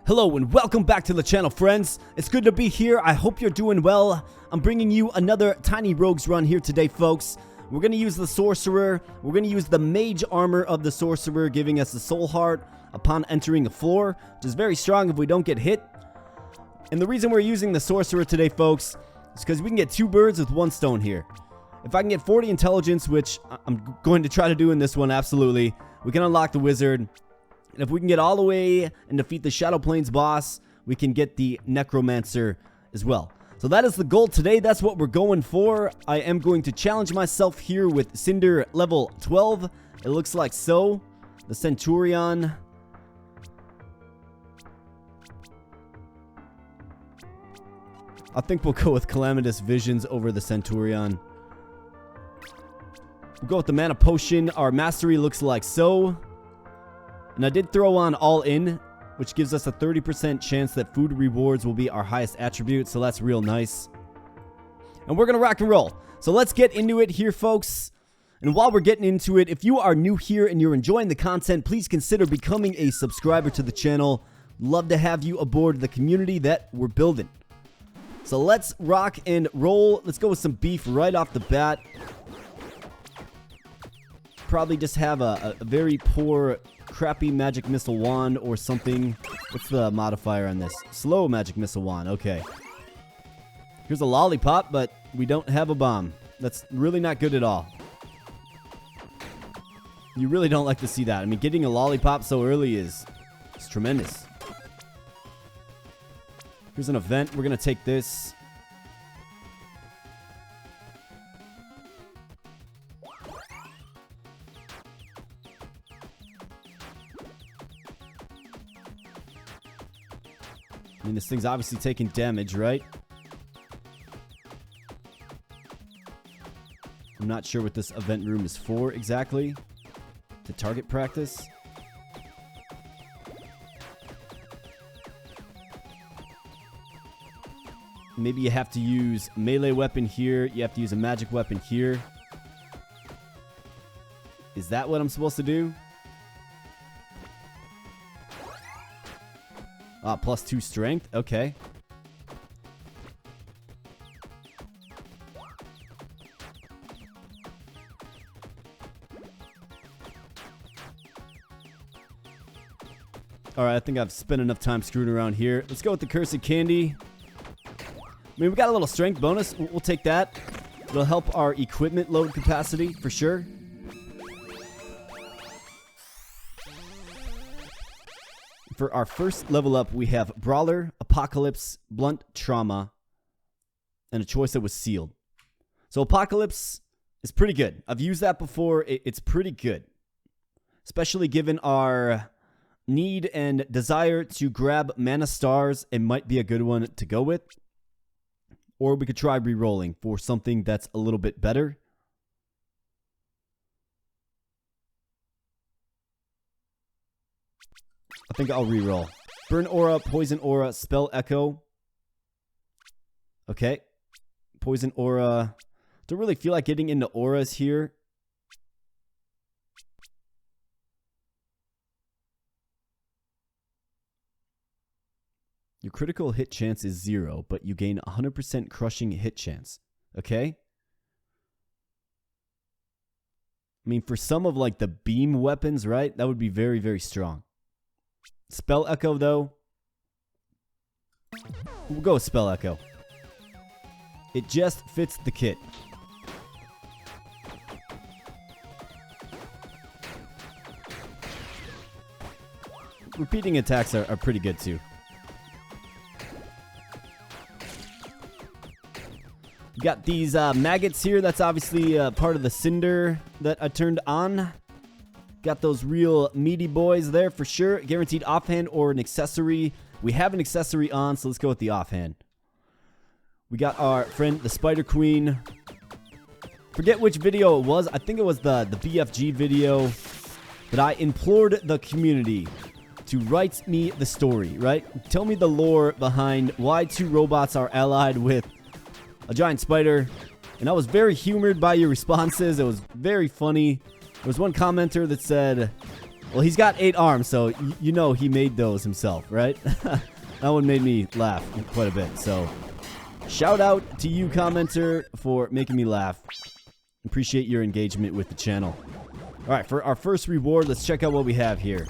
Hello and welcome back to the channel, friends. It's good to be here. I hope you're doing well. I'm bringing you another Tiny Rogues run here today, folks. We're going to use the Sorcerer. We're going to use the Mage Armor of the Sorcerer, giving us the Soul Heart upon entering the floor, which is very strong if we don't get hit. And the reason we're using the Sorcerer today, folks, is because we can get 2 birds with 1 stone here. If I can get 40 intelligence, which I'm going to try to do in this one, absolutely, we can unlock the Wizard. And if we can get all the way and defeat the Shadow Plains boss, we can get the Necromancer as well. So that is the goal today. That's what we're going for. I am going to challenge myself here with Cinder level 12. It looks like so. The Centurion. I think we'll go with Calamitous Visions over the Centurion. We'll go with the Mana Potion. Our Mastery looks like so. And I did throw on All In, which gives us a 30% chance that food rewards will be our highest attribute, so that's real nice. And we're going to rock and roll. So let's get into it here, folks. And while we're getting into it, if you are new here and you're enjoying the content, please consider becoming a subscriber to the channel. Love to have you aboard the community that we're building. So let's rock and roll. Let's go with some beef right off the bat. Probably just have a very poor, crappy magic missile wand or something. What's the modifier on this? Slow magic missile wand. Okay. Here's a lollipop, but we don't have a bomb. That's really not good at all. You really don't like to see that. I mean, getting a lollipop so early is tremendous. Here's an event. We're going to take this. I mean, this thing's obviously taking damage, right? I'm not sure what this event room is for exactly. To target practice. Maybe you have to use a melee weapon here. You have to use a magic weapon here. Is that what I'm supposed to do? +2 strength. Okay. Alright, I think I've spent enough time screwing around here. Let's go with the Cursed Candy. I mean, we got a little strength bonus. We'll take that. It'll help our equipment load capacity for sure. For our first level up, we have Brawler, Apocalypse, Blunt Trauma, and a choice that was sealed. So Apocalypse is pretty good. I've used that before. It's pretty good. Especially given our need and desire to grab Mana Stars. It might be a good one to go with. Or we could try re-rolling for something that's a little bit better. I think I'll re-roll. Burn Aura, Poison Aura, Spell Echo. Okay. Poison Aura. Don't really feel like getting into auras here. Your critical hit chance is 0, but you gain 100% crushing hit chance. Okay? I mean, for some of like the beam weapons, right? That would be very, very strong. Spell Echo, though. We'll go with Spell Echo. It just fits the kit. Repeating attacks are pretty good, too. We got these maggots here. That's obviously part of the Cinder that I turned on. Got those real meaty boys there for sure. Guaranteed offhand or an accessory. We have an accessory on, so let's go with the offhand. We got our friend, the Spider Queen. Forget which video it was. I think it was the BFG video. But I implored the community to write me the story, right? Tell me the lore behind why 2 robots are allied with a giant spider. And I was very humored by your responses. It was very funny. There was one commenter that said, Well, he's got 8 arms, so you know he made those himself, right? That one made me laugh quite a bit. So, shout out to you, commenter, for making me laugh. Appreciate your engagement with the channel. All right, for our first reward, let's check out what we have here.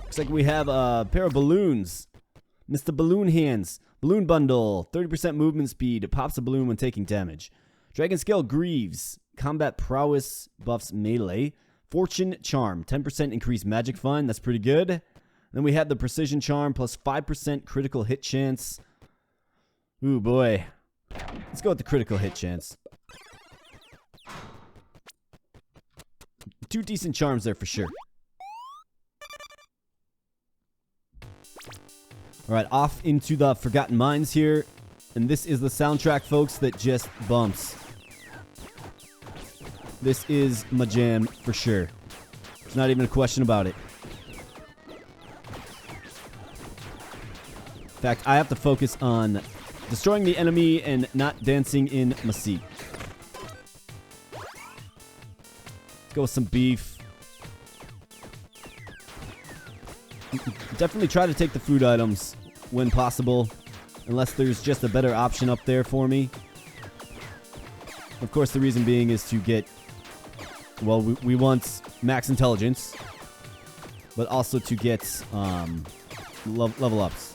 Looks like we have a pair of balloons. Mr. Balloon Hands. Balloon Bundle. 30% movement speed. It pops a balloon when taking damage. Dragon Scale Greaves. Combat Prowess buffs melee. Fortune Charm. 10% increased magic fund. That's pretty good. Then we have the Precision Charm plus 5% critical hit chance. Ooh, boy. Let's go with the critical hit chance. 2 decent charms there for sure. Alright, off into the Forgotten Mines here. And this is the soundtrack, folks, that just bumps. This is my jam for sure. There's not even a question about it. In fact, I have to focus on destroying the enemy and not dancing in my seat. Let's go with some beef. Definitely try to take the food items when possible, unless there's just a better option up there for me. Of course, the reason being is to get, well, we want max intelligence, but also to get level ups.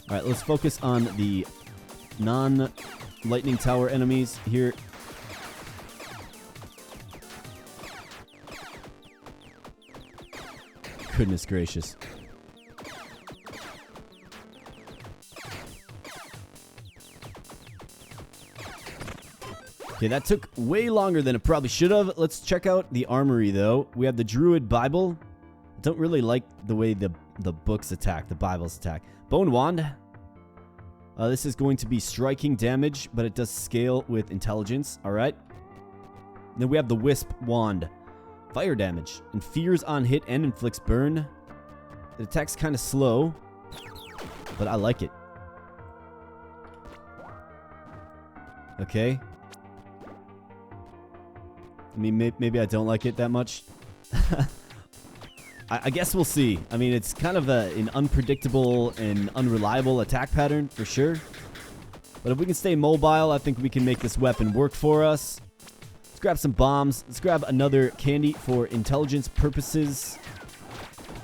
Alright, let's focus on the non-lightning tower enemies here. Goodness gracious. Okay, that took way longer than it probably should have. Let's check out the armory, though. We have the Druid Bible. I don't really like the way the books attack, the Bibles attack. Bone Wand. This is going to be striking damage, but it does scale with intelligence. All right. Then we have the Wisp Wand. Fire damage. Infers on hit and inflicts burn. It attacks kind of slow, but I like it. Okay. I mean, maybe I don't like it that much. I guess we'll see. I mean, it's kind of an unpredictable and unreliable attack pattern, for sure. But if we can stay mobile, I think we can make this weapon work for us. Let's grab some bombs. Let's grab another candy for intelligence purposes.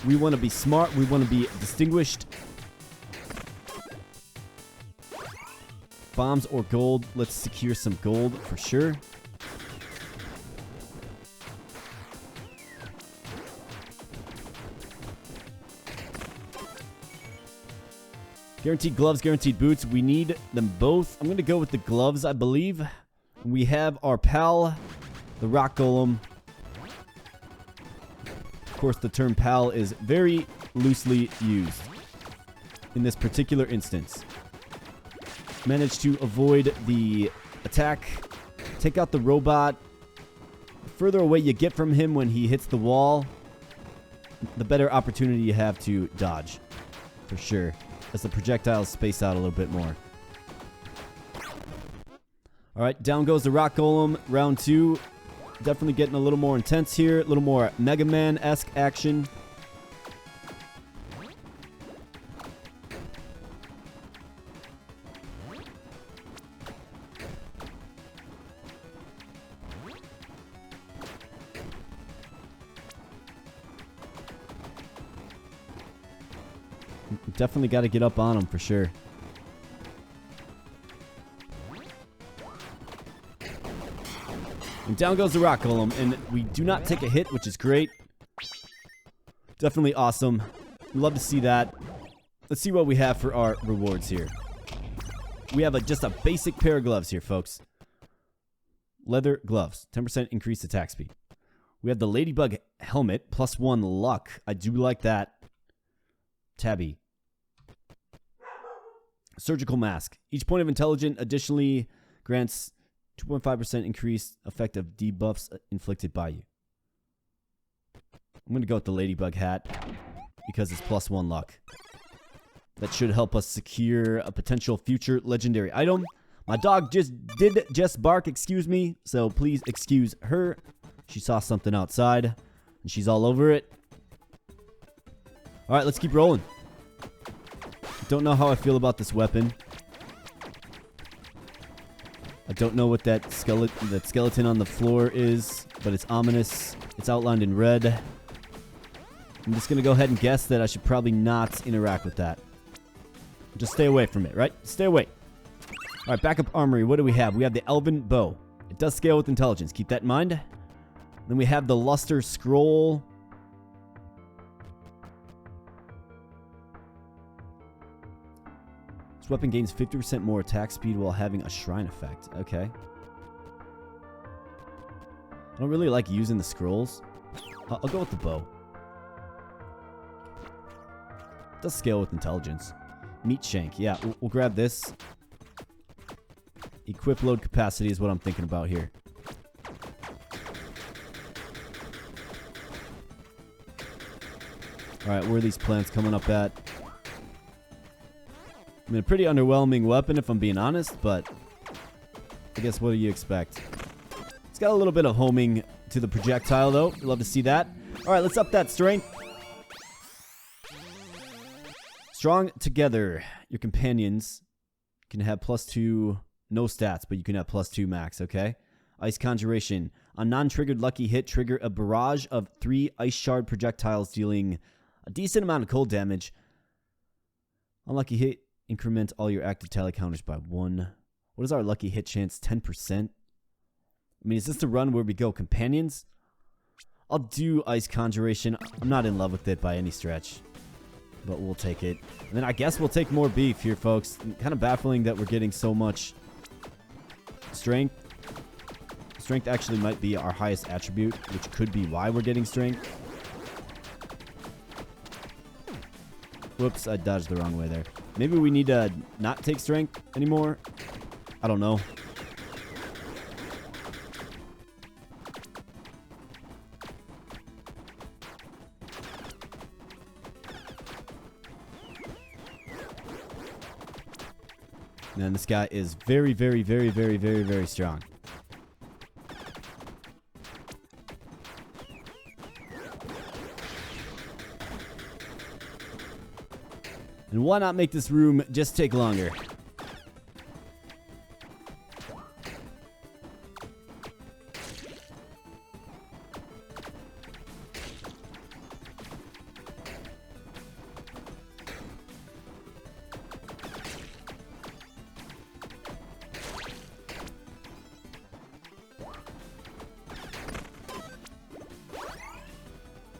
We want to be smart. We want to be distinguished. Bombs or gold. Let's secure some gold for sure. Guaranteed gloves, guaranteed boots. We need them both. I'm going to go with the gloves, I believe. We have our pal, the rock golem. Of course, the term pal is very loosely used in this particular instance. Managed to avoid the attack. Take out the robot. The further away you get from him when he hits the wall, the better opportunity you have to dodge. For sure. As the projectiles space out a little bit more. Alright, down goes the rock golem. Round 2. Definitely getting a little more intense here. A little more Mega Man-esque action. Definitely got to get up on him for sure. And down goes the rock golem, and we do not take a hit, which is great. Definitely awesome. Love to see that. Let's see what we have for our rewards here. We have just a basic pair of gloves here, folks. Leather gloves, 10% increased attack speed. We have the Ladybug helmet, +1 luck. I do like that. Tabby. Surgical mask. Each point of intelligence additionally grants 2.5% increased effect of debuffs inflicted by you. I'm going to go with the Ladybug hat because it's +1 luck. That should help us secure a potential future legendary item. My dog did just bark, excuse me, so please excuse her. She saw something outside, and she's all over it. All right, let's keep rolling. Don't know how I feel about this weapon. I don't know what that skeleton on the floor is, but it's ominous. It's outlined in red. I'm just going to go ahead and guess that I should probably not interact with that. Just stay away from it, right? Stay away. All right, backup armory. What do we have? We have the Elven Bow. It does scale with intelligence. Keep that in mind. Then we have the Luster Scroll. This weapon gains 50% more attack speed while having a shrine effect. Okay. I don't really like using the scrolls. I'll go with the bow. It does scale with intelligence. Meat shank. Yeah, we'll grab this. Equip load capacity is what I'm thinking about here. Alright, where are these plants coming up at? I mean, a pretty underwhelming weapon if I'm being honest, but I guess what do you expect? It's got a little bit of homing to the projectile, though. Love to see that. Alright, let's up that strength. Strong together. Your companions can have +2, no stats, but you can have +2 max, okay? Ice Conjuration. On non-triggered lucky hit, trigger a barrage of 3 ice shard projectiles dealing a decent amount of cold damage. Unlucky hit, increment all your active tally counters by 1. What is our lucky hit chance? 10%? I mean, is this the run where we go companions? I'll do Ice Conjuration. I'm not in love with it by any stretch, but we'll take it. And then I guess we'll take more beef here, folks. Kind of baffling that we're getting so much strength. Strength actually might be our highest attribute, which could be why we're getting strength. Whoops, I dodged the wrong way there. Maybe we need to not take strength anymore. I don't know. Man, this guy is very, very, very, very, very, very strong. And why not make this room just take longer?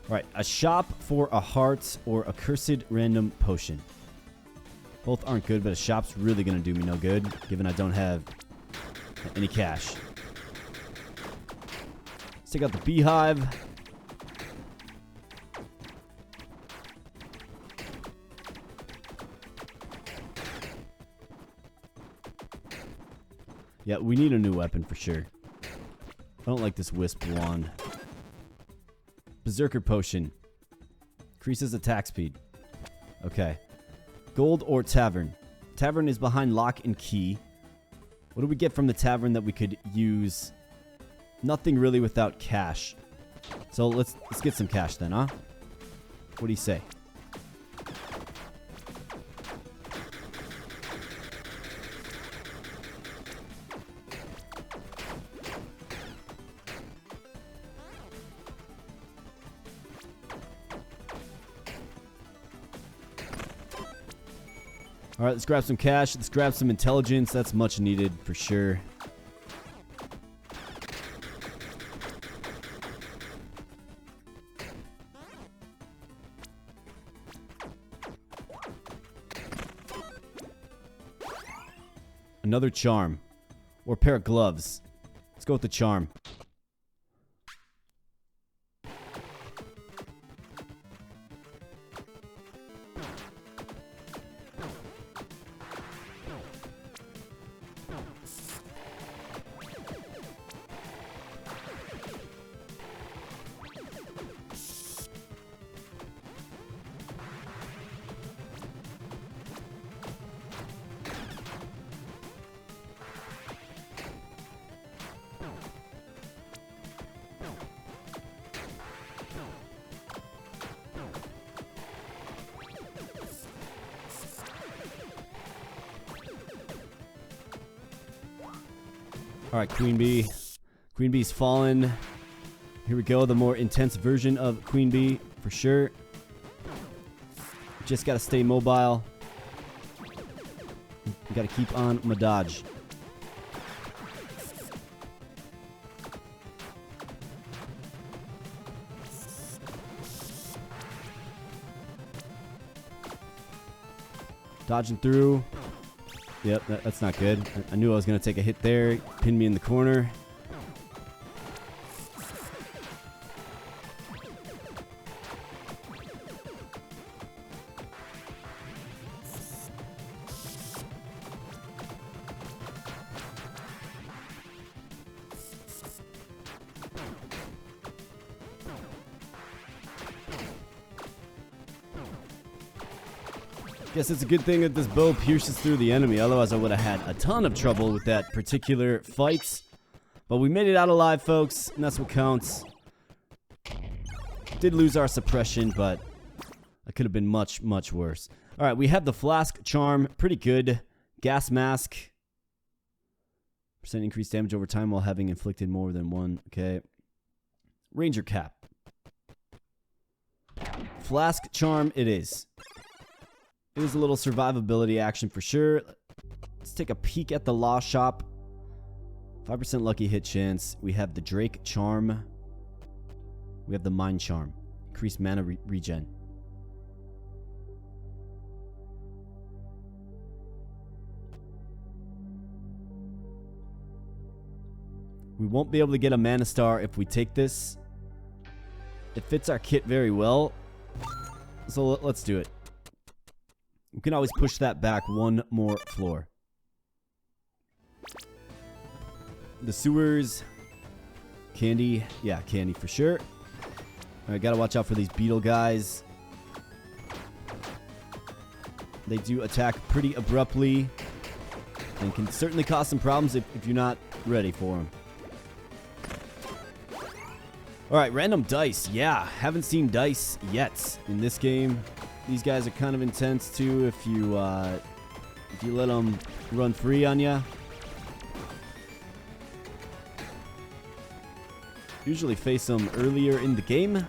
Alright, a shop for a heart or a cursed random potion. Both aren't good, but a shop's really going to do me no good, given I don't have any cash. Let's take out the beehive. Yeah, we need a new weapon for sure. I don't like this wisp wand. Berserker potion. Increases attack speed. Okay. Gold or tavern? Tavern is behind lock and key. What do we get from the tavern that we could use? Nothing really without cash. So let's get some cash then, huh? What do you say? All right, let's grab some cash. Let's grab some intelligence. That's much needed for sure. Another charm. Or a pair of gloves. Let's go with the charm. Alright, Queen Bee. Queen Bee's fallen. Here we go, the more intense version of Queen Bee, for sure. Just gotta stay mobile. You gotta keep on my dodge. Dodging through. Yep, that's not good. I knew I was going to take a hit there. Pin me in the corner. Guess it's a good thing that this bow pierces through the enemy, otherwise I would have had a ton of trouble with that particular fight. But we made it out alive, folks, and that's what counts. Did lose our suppression, but it could have been much, much worse. Alright, we have the Flask Charm, pretty good. Gas Mask. % increased damage over time while having inflicted more than one. Okay. Ranger Cap. Flask Charm it is. It is a little survivability action for sure. Let's take a peek at the Law Shop. 5% lucky hit chance. We have the Drake Charm. We have the Mind Charm. Increased mana regen. We won't be able to get a Mana Star if we take this. It fits our kit very well. So let's do it. We can always push that back one more floor. The sewers. Candy. Yeah, candy for sure. Alright, gotta watch out for these beetle guys. They do attack pretty abruptly. And can certainly cause some problems if you're not ready for them. Alright, random dice. Yeah, haven't seen dice yet in this game. These guys are kind of intense too if you let them run free on you. Usually face them earlier in the game.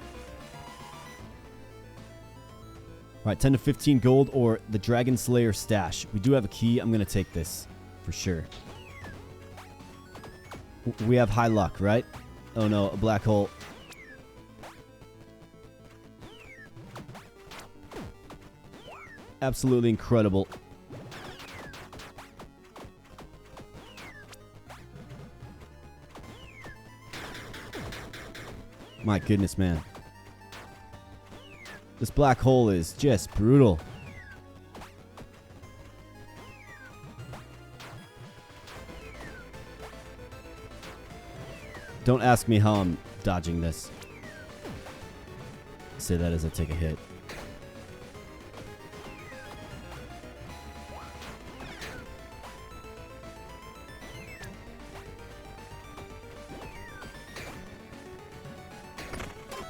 Alright, 10 to 15 gold or the Dragon Slayer stash. We do have a key. I'm going to take this for sure. We have high luck, right? Oh no, a black hole. Absolutely incredible. My goodness, man. This black hole is just brutal. Don't ask me how I'm dodging this. Say that as I take a hit.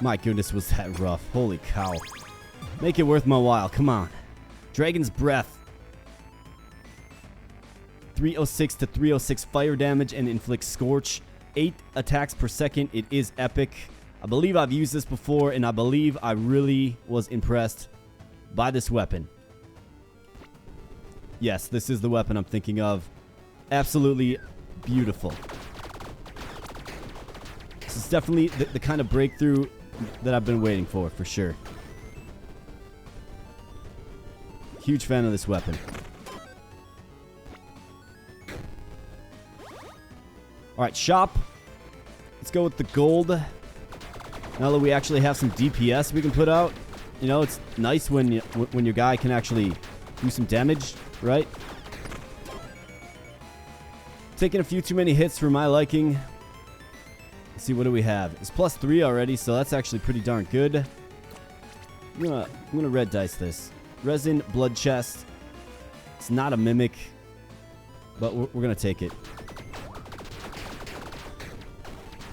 My goodness, was that rough. Holy cow. Make it worth my while. Come on. Dragon's Breath. 306 to 306 fire damage and inflicts Scorch. 8 attacks per second. It is epic. I believe I've used this before, and I believe I really was impressed by this weapon. Yes, this is the weapon I'm thinking of. Absolutely beautiful. This is definitely the kind of breakthrough that I've been waiting for sure. Huge fan of this weapon. Alright, shop. Let's go with the gold. Now that we actually have some DPS we can put out. You know, it's nice when your guy can actually do some damage, right? Taking a few too many hits for my liking. Let's see, what do we have? It's +3 already, so that's actually pretty darn good. I'm gonna red dice this. Resin, Blood Chest. It's not a mimic, but we're gonna take it.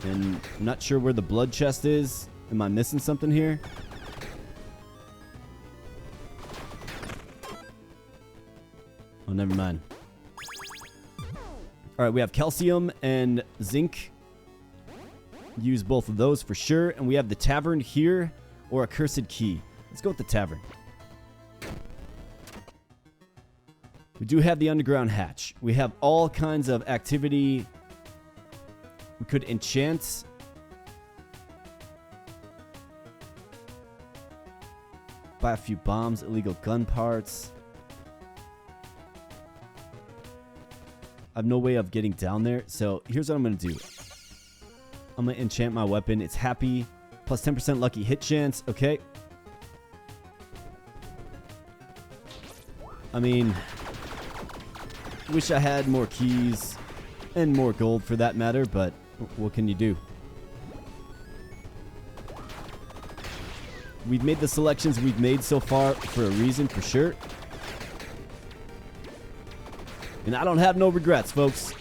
And I'm not sure where the Blood Chest is. Am I missing something here? Oh, never mind. Alright, we have calcium and zinc. Use both of those for sure. And we have the tavern here, or a cursed key. Let's go with the tavern. We do have the underground hatch. We have all kinds of activity. We could enchant. Buy a few bombs, illegal gun parts. I have no way of getting down there, so here's what I'm going to do. I'm going to enchant my weapon. It's happy, plus 10% lucky hit chance. Okay. I mean, wish I had more keys and more gold for that matter, but what can you do? We've made the selections we've made so far for a reason, for sure. And I don't have no regrets, folks.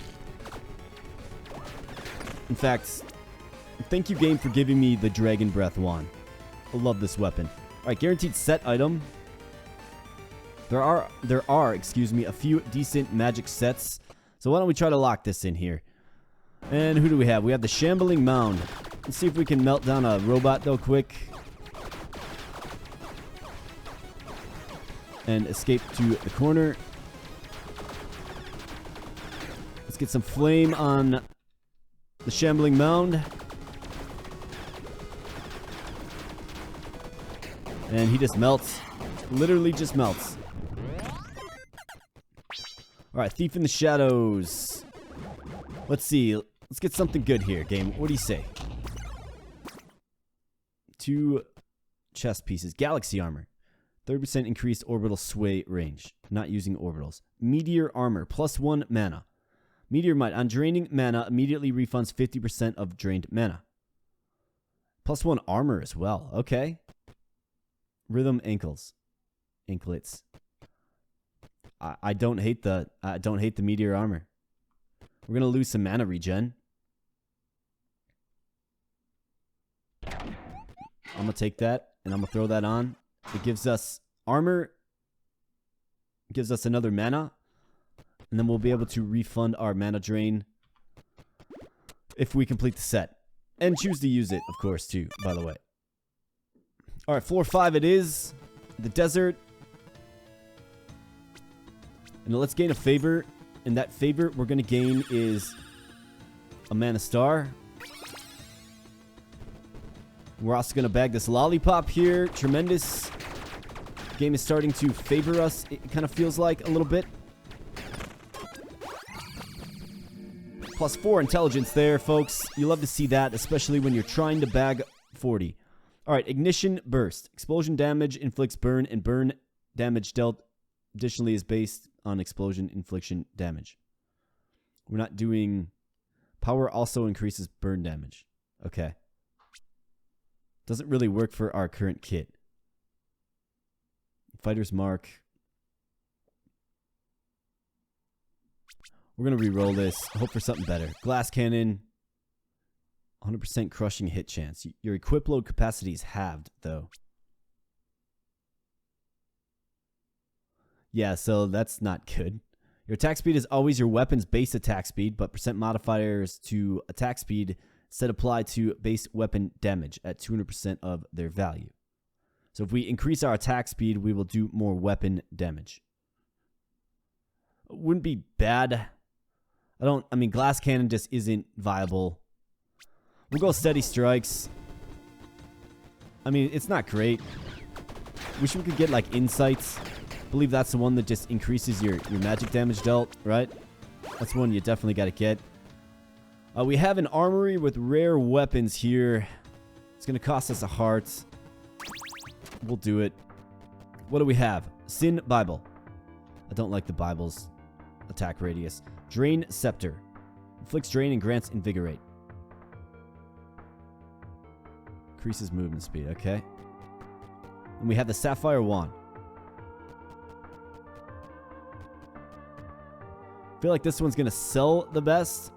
In fact, thank you, game, for giving me the Dragon Breath wand. I love this weapon. Alright, guaranteed set item. There are, excuse me, a few decent magic sets. So why don't we try to lock this in here? And who do we have? We have the Shambling Mound. Let's see if we can melt down a robot, though, quick. And escape to the corner. Let's get some flame on the Shambling Mound. And he just melts. Literally just melts. Alright, Thief in the Shadows. Let's see. Let's get something good here, game. What do you say? 2 chest pieces. Galaxy Armor. 30% increased orbital sway range. Not using orbitals. Meteor Armor. Plus 1 mana. Meteor Might. On draining mana, immediately refunds 50% of drained mana. Plus 1 armor as well. Okay. Rhythm Anklets. I don't hate the Meteor Armor. We're gonna lose some mana regen. I'm gonna take that and I'm gonna throw that on. It gives us armor. It gives us another mana. And then we'll be able to refund our mana drain if we complete the set. And choose to use it, of course, too, by the way. Alright, floor 5 it is. The desert. And let's gain a favor. And that favor we're going to gain is a mana star. We're also going to bag this lollipop here. Tremendous. Game is starting to favor us, it kind of feels like, a little bit. Plus 4 intelligence there, folks. You love to see that, especially when you're trying to bag 40. Alright, Ignition Burst. Explosion damage inflicts burn, and burn damage dealt additionally is based on explosion infliction damage. We're not doing... Power also increases burn damage. Okay. Doesn't really work for our current kit. Fighter's Mark. We're going to re-roll this. Hope for something better. Glass Cannon. 100% crushing hit chance. Your equip load capacity is halved, though. Yeah, so that's not good. Your attack speed is always your weapon's base attack speed, but percent modifiers to attack speed instead apply to base weapon damage at 200% of their value. So if we increase our attack speed, we will do more weapon damage. Wouldn't be bad. I mean, Glass Cannon just isn't viable. We'll go Steady Strikes. I mean, it's not great. Wish we could get, like, Insights. I believe that's the one that just increases your magic damage dealt, right? That's one you definitely got to get. We have an armory with rare weapons here. It's going to cost us a heart. We'll do it. What do we have? Sin Bible. I don't like the Bible's attack radius. Drain Scepter. Inflicts drain and grants invigorate. Increases movement speed. Okay. And we have the Sapphire Wand. I feel like this one's going to sell the best.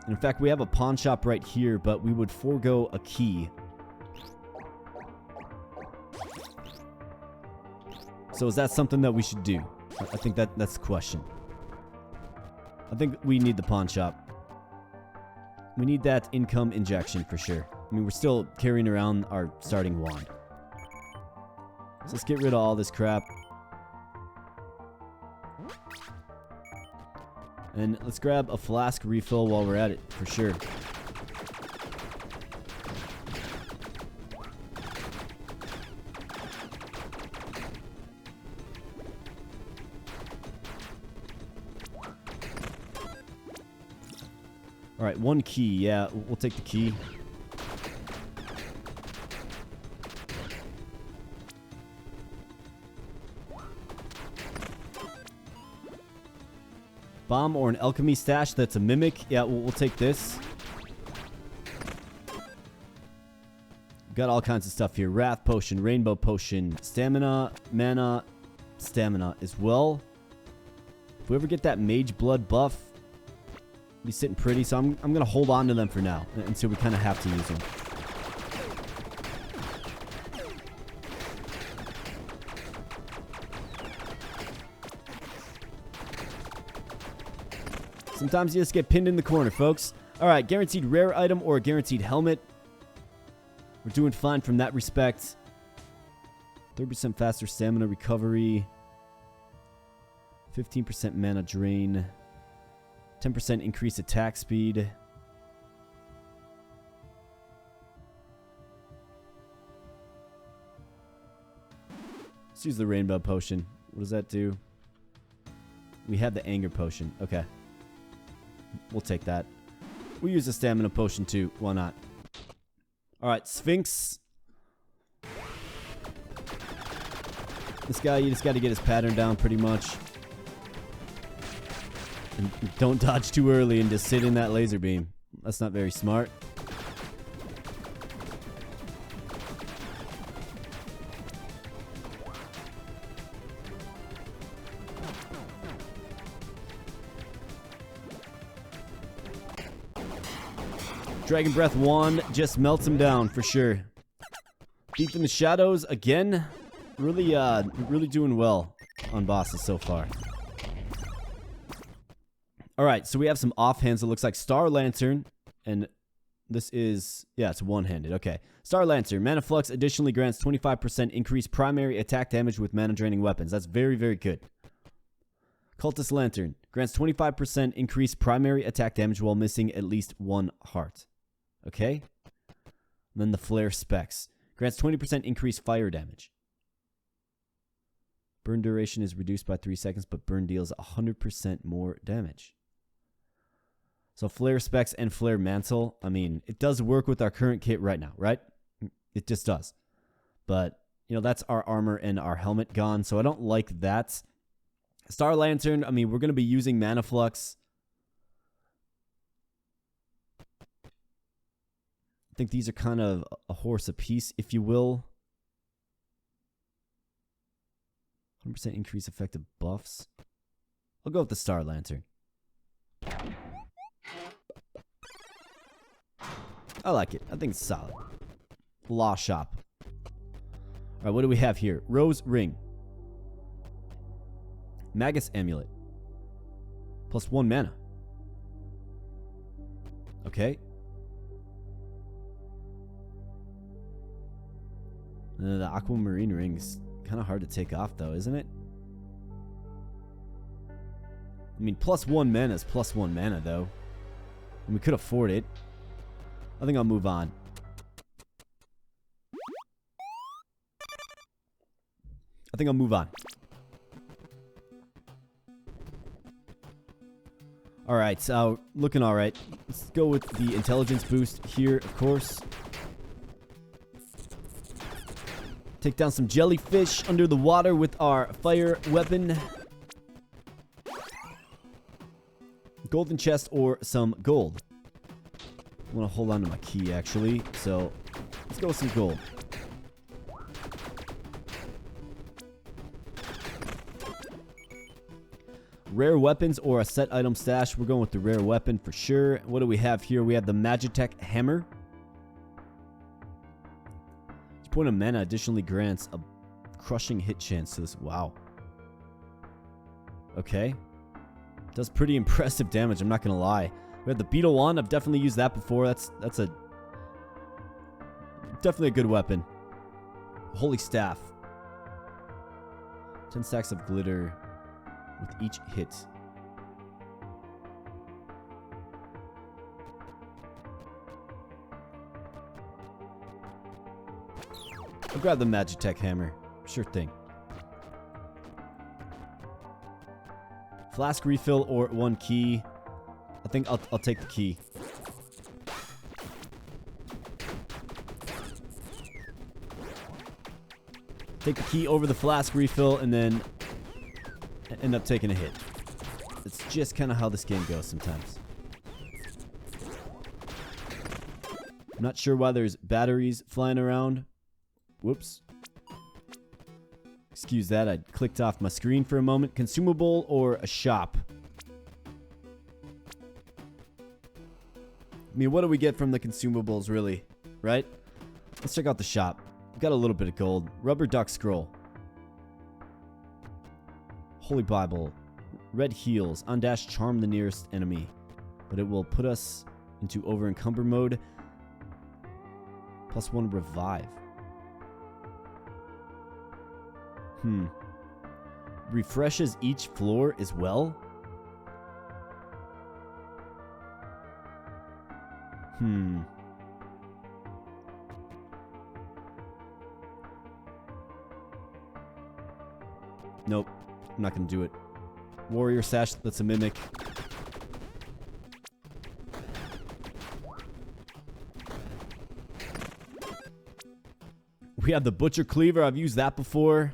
In fact, we have a pawn shop right here, but we would forego a key. So is that something that we should do? I think that's the question. I think we need the pawn shop. We need that income injection for sure. I mean, we're still carrying around our starting wand. So let's get rid of all this crap. And let's grab a flask refill while we're at it, for sure. Alright, one key. Yeah, we'll take the key. Bomb or an alchemy stash that's a mimic. Yeah, we'll take this. Got all kinds of stuff here. Wrath potion, rainbow potion, stamina, mana, stamina as well. If we ever get that mage blood buff, be sitting pretty, so I'm gonna hold on to them for now until we kind of have to use them. Sometimes you just get pinned in the corner, folks. All right, guaranteed rare item or a guaranteed helmet. We're doing fine from that respect. 30% faster stamina recovery. 15% mana drain. 10% increased attack speed. Let's use the rainbow potion. What does that do? We have the anger potion. Okay. We'll take that. We'll use the stamina potion too. Why not? Alright, Sphinx. This guy, you just got to get his pattern down pretty much. And don't dodge too early and just sit in that laser beam. That's not very smart. Dragon Breath Wand just melts him down for sure. Deep in the Shadows again. Really doing well on bosses so far. Alright, so we have some offhands. It looks like Star Lantern. And this is... yeah, it's one-handed. Okay. Star Lantern. Mana Flux additionally grants 25% increased primary attack damage with mana-draining weapons. That's very, very good. Cultist Lantern. Grants 25% increased primary attack damage while missing at least one heart. Okay. And then the Flare Specs. Grants 20% increased fire damage. Burn duration is reduced by 3 seconds, but burn deals 100% more damage. So Flare Specs and Flare Mantle, I mean, it does work with our current kit right now, right? It just does. But, you know, that's our armor and our helmet gone, so I don't like that. Star Lantern, I mean, we're going to be using Mana Flux. I think these are kind of a horse apiece, if you will. 100% increase effective buffs. I'll go with the Star Lantern. I like it. I think it's solid. Law Shop. Alright, what do we have here? Rose Ring. Magus Amulet. Plus 1 mana. Okay. The Aquamarine Ring's kind of hard to take off, though, isn't it? I mean, plus 1 mana is plus 1 mana, though. And we could afford it. I think I'll move on. Alright, so looking alright. Let's go with the intelligence boost here, of course. Take down some jellyfish under the water with our fire weapon. Golden chest or some gold. I want to hold on to my key, actually. So, let's go with some gold. Rare weapons or a set item stash. We're going with the rare weapon for sure. What do we have here? We have the Magitech Hammer. Each point of mana additionally grants a crushing hit chance to this. Wow. Okay. Does pretty impressive damage, I'm not gonna lie. We have the beetle wand. I've definitely used that before. That's a definitely a good weapon. Holy staff. 10 stacks of glitter with each hit. I'll grab the Magitech hammer. Sure thing. Flask refill or 1 key. I think I'll take the key. Take the key over the flask refill and then end up taking a hit. It's just kind of how this game goes sometimes. I'm not sure why there's batteries flying around. Whoops. Excuse that, I clicked off my screen for a moment. Consumable or a shop? I mean, what do we get from the consumables, really? Right? Let's check out the shop. We've got a little bit of gold. Rubber duck scroll. Holy Bible. Red heals. On dash charm the nearest enemy. But it will put us into over encumber mode. +1 revive. Refreshes each floor as well? Nope. I'm not gonna do it. Warrior sash, that's a mimic. We have the butcher cleaver. I've used that before.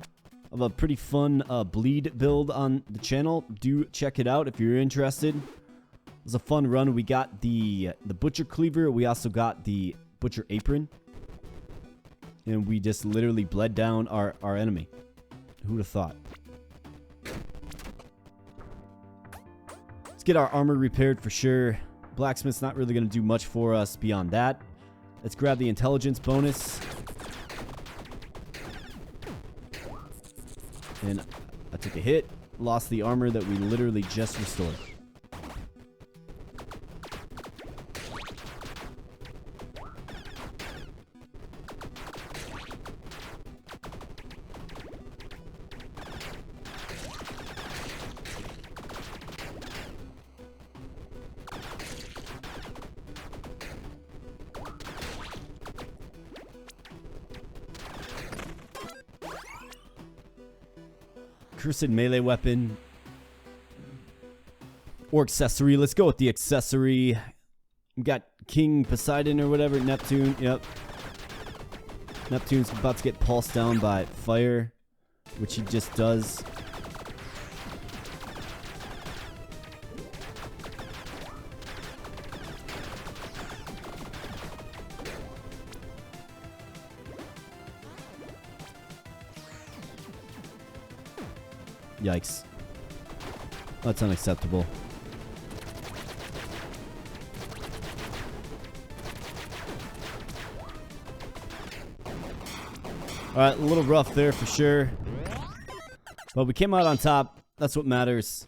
I have a pretty fun bleed build on the channel. Do check it out if you're interested. It was a fun run. We got the butcher cleaver. We also got the butcher apron. And we just literally bled down our enemy. Who would have thought? Let's get our armor repaired for sure. Blacksmith's not really going to do much for us beyond that. Let's grab the intelligence bonus. And I took a hit. Lost the armor that we literally just restored. Cursed melee weapon. Or accessory. Let's go with the accessory. We got King Poseidon or whatever. Neptune. Yep. Neptune's about to get pulsed down by fire, which he just does. Yikes. That's unacceptable. Alright, a little rough there for sure. But we came out on top. That's what matters.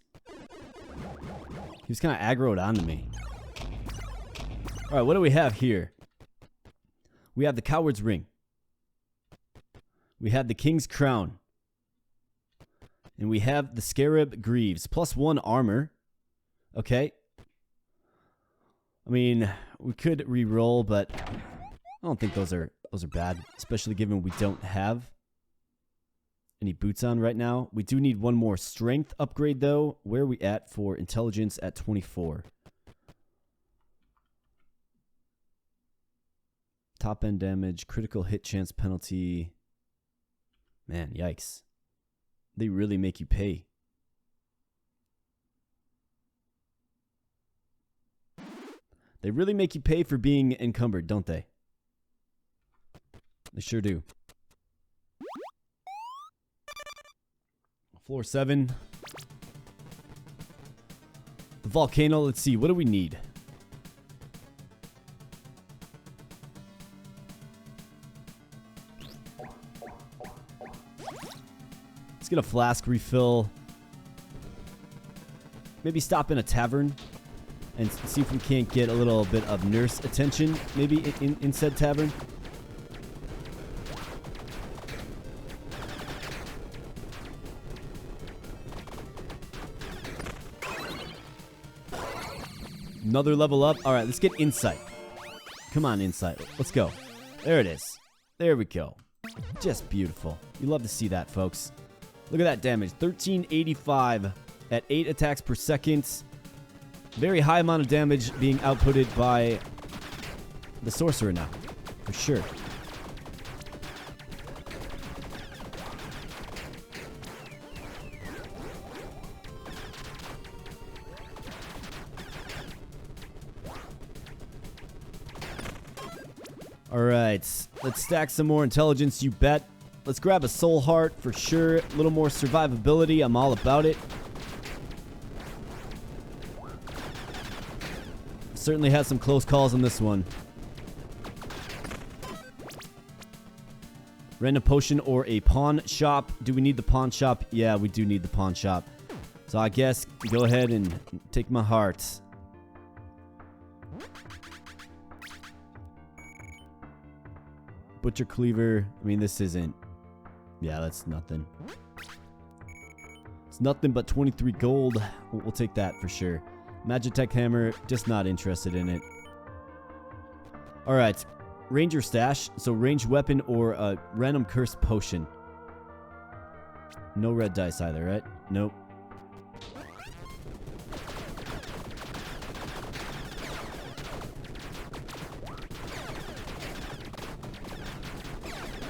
He was kind of aggroed onto me. Alright, what do we have here? We have the Coward's Ring. We have the King's Crown. And we have the Scarab Greaves. +1 armor. Okay. I mean, we could re-roll, but I don't think those are bad. Especially given we don't have any boots on right now. We do need one more strength upgrade, though. Where are we at for intelligence at 24? Top end damage, critical hit chance penalty. Man, yikes. They really make you pay. They really make you pay for being encumbered, don't they? They sure do. Floor 7. The volcano, let's see. What do we need? Let's get a flask refill. maybe stop in a tavern and see if we can't get a little bit of nurse attention, maybe in said tavern. Another level up. All right, let's get insight. Come on, insight. Let's go. There it is. There we go. Just beautiful. You love to see that, folks. Look at that damage. 1385 at 8 attacks per second. Very high amount of damage being outputted by the sorcerer now, for sure. Alright, let's stack some more intelligence, you bet. Let's grab a soul heart for sure. A little more survivability, I'm all about it. Certainly has some close calls on this one. Random potion or a pawn shop. Do we need the pawn shop? Yeah, we do need the pawn shop. So I guess go ahead and take my heart. Butcher cleaver. I mean, this isn't... Yeah, that's nothing. It's nothing but 23 gold. We'll take that for sure. Magitech hammer, just not interested in it. Alright, ranger stash. So ranged weapon or a random curse potion. No red dice either, right? Nope.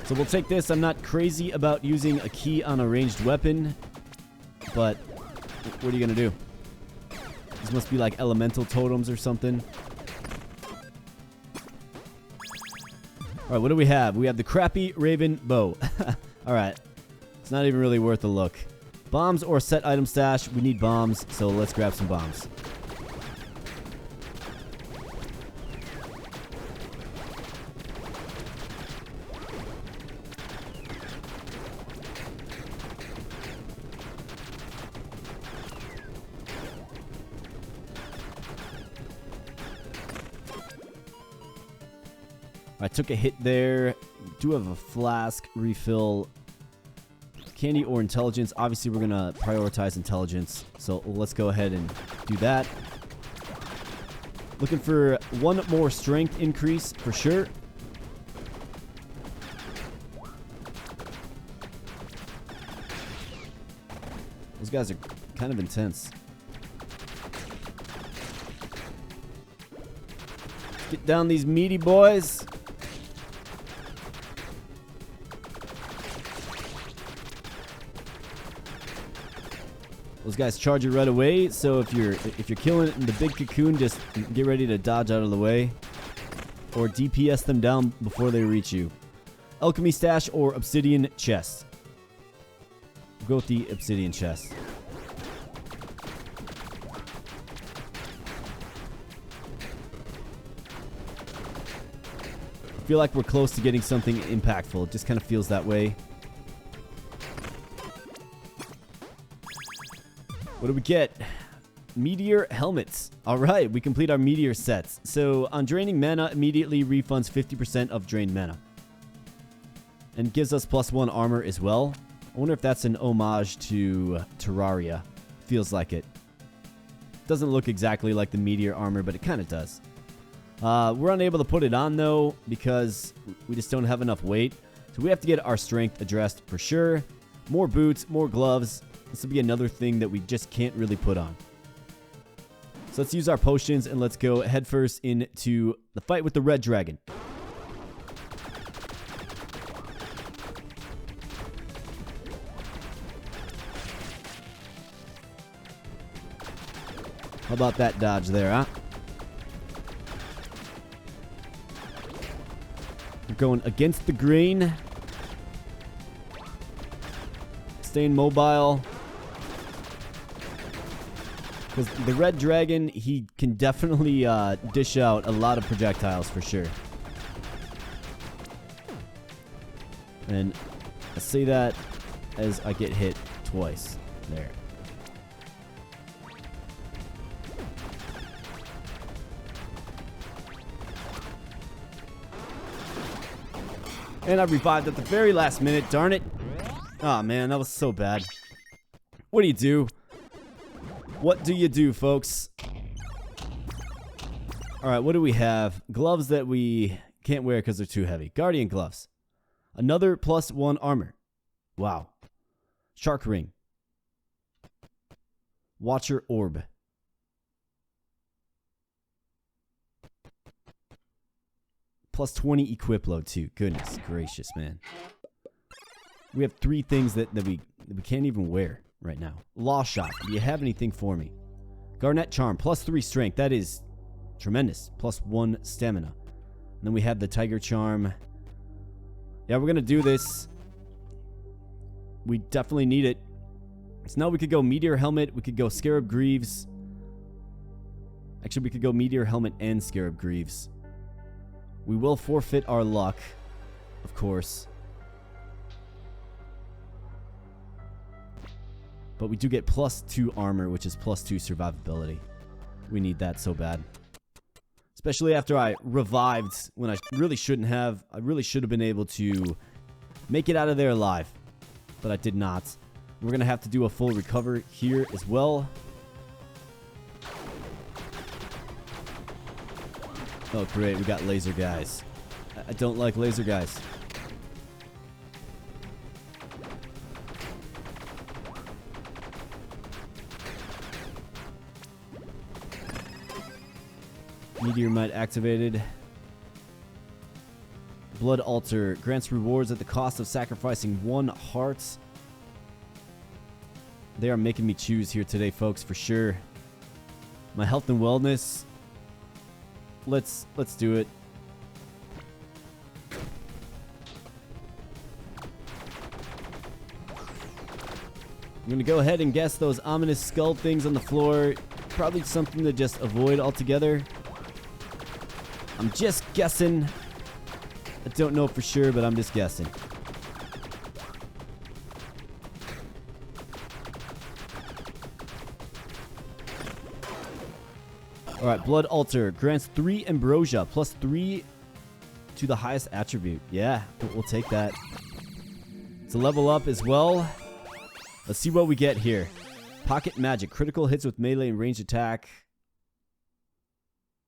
So we'll take this. I'm not crazy about using a key on a ranged weapon, but what are you going to do? These must be like elemental totems or something. Alright, what do we have? We have the crappy raven bow. Alright. It's not even really worth a look. Bombs or set item stash. We need bombs, so let's grab some bombs. I took a hit there. Do have a flask refill. Candy or intelligence. Obviously, we're going to prioritize intelligence. So let's go ahead and do that. Looking for one more strength increase for sure. Those guys are kind of intense. Get down these meaty boys. Those guys charge you right away, so if you're killing it in the big cocoon, just get ready to dodge out of the way. Or DPS them down before they reach you. Alchemy stash or obsidian chest. We'll go with the obsidian chest. I feel like we're close to getting something impactful. It just kind of feels that way. What do we get? Meteor helmets. All right, we complete our meteor sets. So on draining mana, immediately refunds 50% of drained mana. And gives us +1 armor as well. I wonder if that's an homage to Terraria. Feels like it. Doesn't look exactly like the meteor armor, but it kind of does. We're unable to put it on though because we just don't have enough weight. So we have to get our strength addressed for sure. More boots, more gloves. This will be another thing that we just can't really put on. So let's use our potions and let's go headfirst into the fight with the red dragon. How about that dodge there, huh? We're going against the grain. Staying mobile. Because the red dragon, he can definitely dish out a lot of projectiles for sure. And I say that as I get hit twice. There. And I revived at the very last minute. Darn it. Aw, man, that was so bad. What do you do? What do you do, folks? Alright, what do we have? Gloves that we can't wear because they're too heavy. Guardian gloves. Another +1 armor. Wow. Shark ring. Watcher orb. +20 equip load too. Goodness gracious, man. We have 3 things that we can't even wear right now. Law shot. Do you have anything for me? Garnet charm. +3 strength. That is tremendous. +1 stamina. And then we have the tiger charm. Yeah, we're gonna do this. We definitely need it. So now we could go meteor helmet. We could go scarab greaves. Actually, we could go meteor helmet and scarab greaves. We will forfeit our luck, of course. But we do get +2 armor, which is +2 survivability. We need that so bad. Especially after I revived when I really shouldn't have. I really should have been able to make it out of there alive. But I did not. We're going to have to do a full recover here as well. Oh, great. We got laser guys. I don't like laser guys. Meteor Might activated. Blood Altar grants rewards at the cost of sacrificing 1 heart. They are making me choose here today, folks, for sure. My health and wellness. Let's do it. I'm gonna go ahead and guess those ominous skull things on the floor. Probably something to just avoid altogether. I'm just guessing. I don't know for sure, but I'm just guessing. Alright, Blood Altar grants 3 ambrosia, +3 to the highest attribute. Yeah, we'll take that. It's a level up as well. Let's see what we get here. Pocket Magic, critical hits with melee and ranged attack.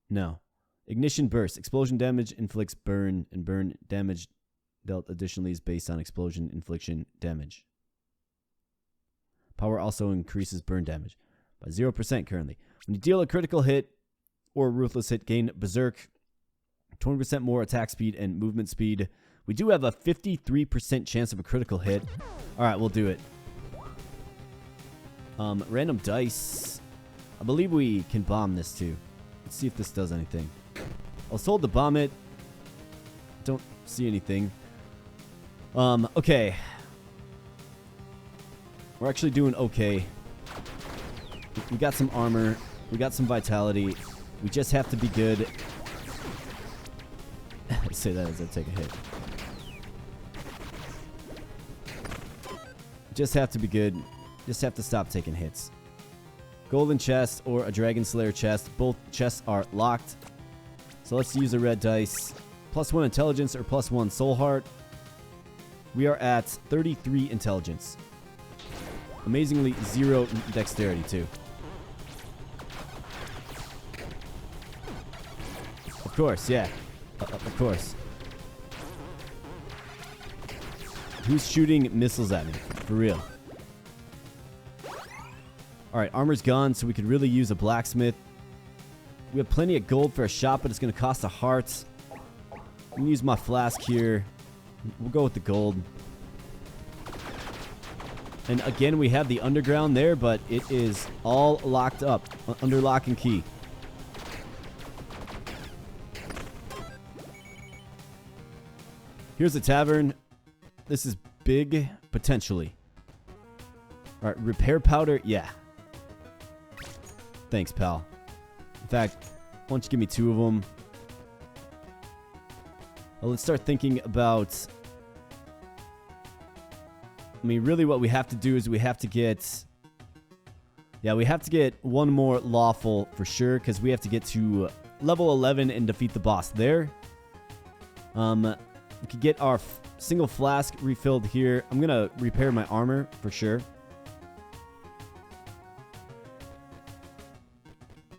No. Ignition Burst, explosion damage inflicts burn, and burn damage dealt additionally is based on explosion infliction damage. Power also increases burn damage by 0% currently. When you deal a critical hit or a ruthless hit, gain Berserk, 20% more attack speed and movement speed. We do have a 53% chance of a critical hit. Alright, we'll do it. Random dice. I believe we can bomb this too. Let's see if this does anything. I was told to bomb it. Don't see anything. Okay. We're actually doing okay. We got some armor. We got some vitality. We just have to be good. I say that as I take a hit. Just have to be good. Just have to stop taking hits. Golden chest or a Dragon Slayer chest. Both chests are locked. So let's use a red dice. +1 intelligence or +1 soul heart. We are at 33 intelligence. Amazingly, 0 dexterity too. Of course, yeah. Of course. Who's shooting missiles at me? For real. Alright, armor's gone, so we could really use a blacksmith. We have plenty of gold for a shop, but it's going to cost a heart. I'm going to use my flask here. We'll go with the gold. And again, we have the underground there, but it is all locked up. Under lock and key. Here's the tavern. This is big, potentially. Alright, repair powder. Yeah. Thanks, pal. In fact, why don't you give me 2 of them? Well, let's start thinking about... I mean, really what we have to do is we have to get... Yeah, we have to get 1 more lawful for sure, because we have to get to level 11 and defeat the boss there. We could get our single flask refilled here. I'm going to repair my armor for sure.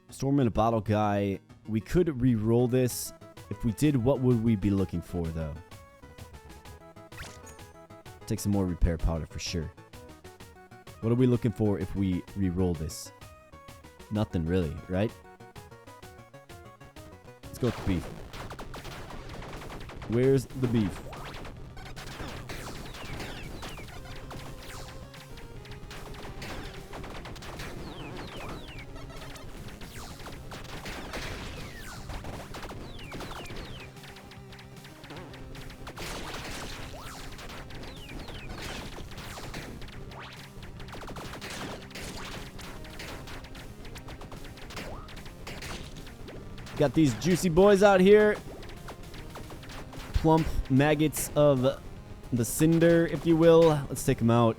Storm in a bottle guy. We could re-roll this. If we did, what would we be looking for, though? Take some more repair powder for sure. What are we looking for if we re-roll this? Nothing really, right? Let's go with the beef. Where's the beef? Got these juicy boys out here. Plump maggots of the cinder, if you will. Let's take them out.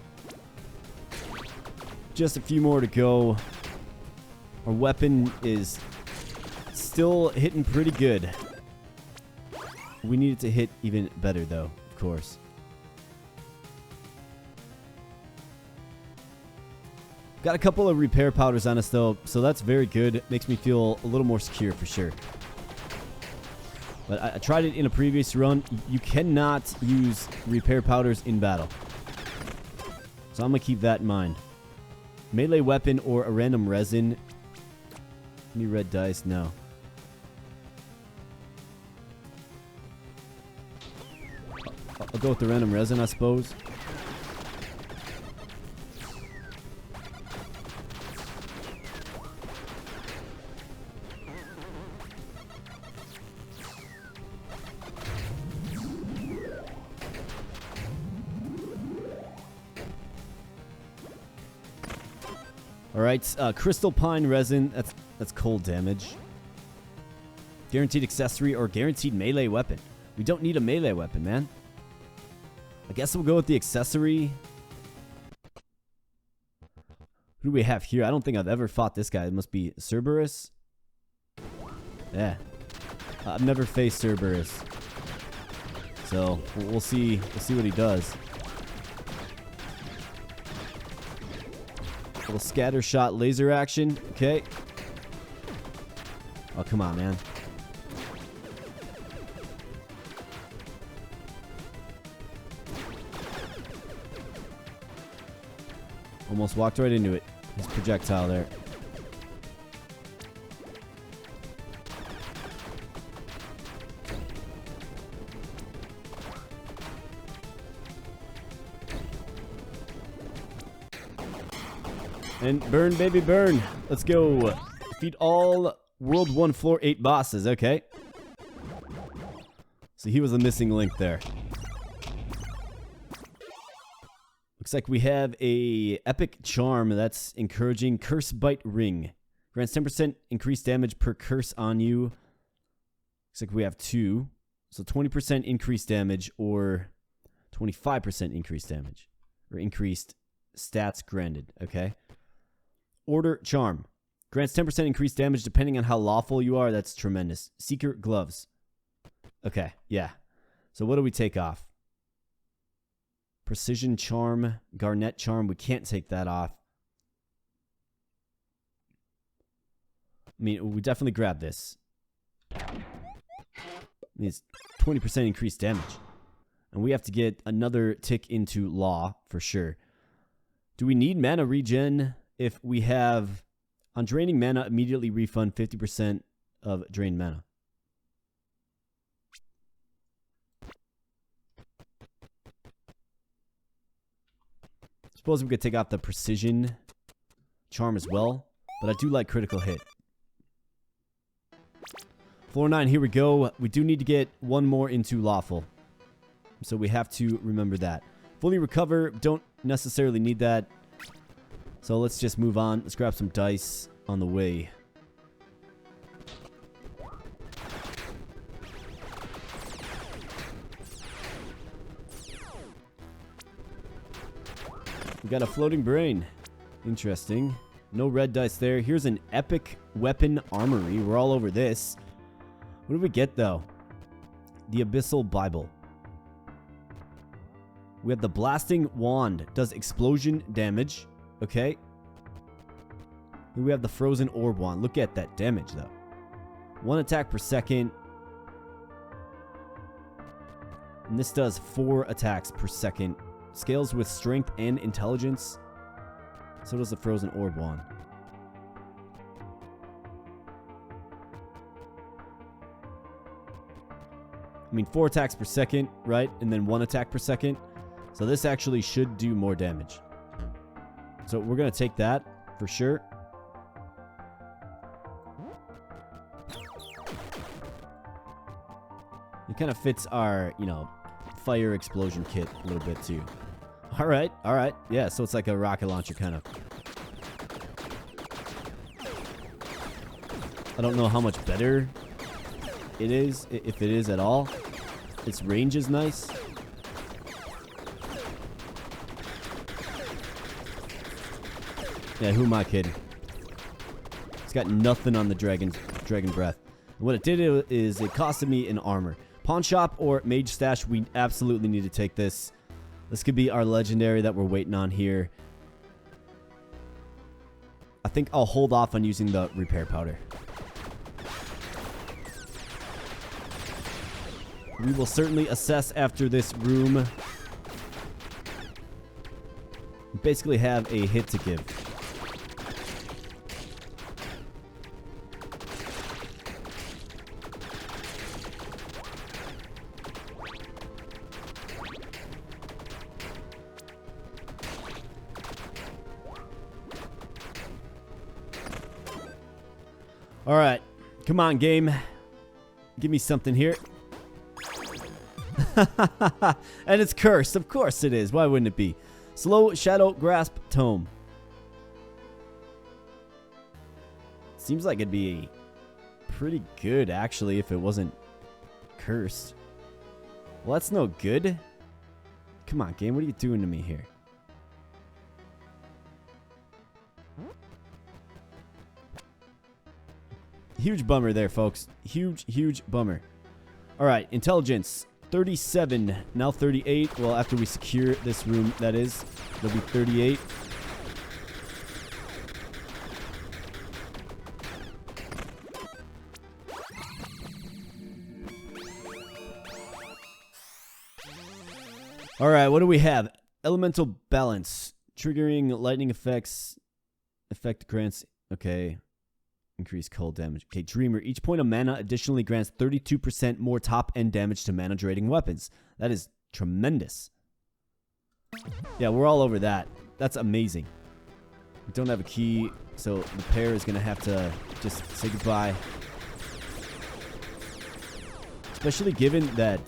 Just a few more to go. Our weapon is still hitting pretty good. We need it to hit even better, though, of course. Got a couple of repair powders on us, though, so that's very good. Makes me feel a little more secure for sure. But I tried it in a previous run. You cannot use repair powders in battle. So I'm going to keep that in mind. Melee weapon or a random resin. Any red dice? No. I'll go with the random resin, I suppose. Alright, crystal pine resin, that's cold damage. Guaranteed accessory or guaranteed melee weapon. We don't need a melee weapon, man. I guess we'll go with the accessory. Who do we have here? I don't think I've ever fought this guy. It must be Cerberus. Yeah. I've never faced Cerberus. So, we'll see what he does. Little scatter shot laser action. Okay. Oh, come on, man. Almost walked right into it. His projectile there. And burn, baby, burn. Let's go. Defeat all World 1 Floor 8 bosses. Okay. So he was the missing link there. Looks like we have a epic charm that's encouraging. Curse Bite Ring. Grants 10% increased damage per curse on you. Looks like we have 2. So 20% increased damage or 25% increased damage. Or increased stats granted. Okay. Order Charm. Grants 10% increased damage depending on how lawful you are. That's tremendous. Seeker Gloves. Okay, yeah. So what do we take off? Precision Charm. Garnet Charm. We can't take that off. I mean, we definitely grab this. I mean, it's 20% increased damage. And we have to get another tick into Law for sure. Do we need mana regen? If we have, on draining mana, immediately refund 50% of drained mana. Suppose we could take off the precision charm as well, but I do like critical hit. Floor 9, here we go. We do need to get one more into lawful. So we have to remember that. Fully recover, don't necessarily need that. So let's just move on. Let's grab some dice on the way. We got a floating brain. Interesting. No red dice there. Here's an epic weapon armory. We're all over this. What do we get, though? The Abyssal Bible. We have the blasting wand. Does explosion damage. Okay. We have the frozen orb wand. Look at that damage, though. 1 attack per second. And this does 4 attacks per second. Scales with strength and intelligence. So does the frozen orb wand. I mean, 4 attacks per second, right? And then 1 attack per second. So this actually should do more damage. So we're going to take that for sure. It kind of fits our, you know, fire explosion kit a little bit too. All right. Yeah, so it's like a rocket launcher kind of. I don't know how much better it is, if it is at all. Its range is nice. Yeah, who am I kidding? It's got nothing on the dragon breath. And what it did is it costed me an armor. Pawn shop or mage stash, we absolutely need to take this. This could be our legendary that we're waiting on here. I think I'll hold off on using the repair powder. We will certainly assess after this room. Basically have a hit to give. All right, come on, game. Give me something here. And it's cursed. Of course it is. Why wouldn't it be? Slow Shadow Grasp Tome. Seems like it'd be pretty good, actually, if it wasn't cursed. Well, that's no good. Come on, game. What are you doing to me here? Huge bummer there, folks. Huge bummer. All right, intelligence 37, now 38. Well, after we secure this room, that is, it'll be 38. All right, what do we have? Elemental balance, triggering lightning effects. Effect grants. Okay. Increase cold damage. Okay, Dreamer. Each point of mana additionally grants 32% more top-end damage to mana-draining weapons. That is tremendous. Yeah, we're all over that. That's amazing. We don't have a key, so the pair is going to have to just say goodbye. Especially given that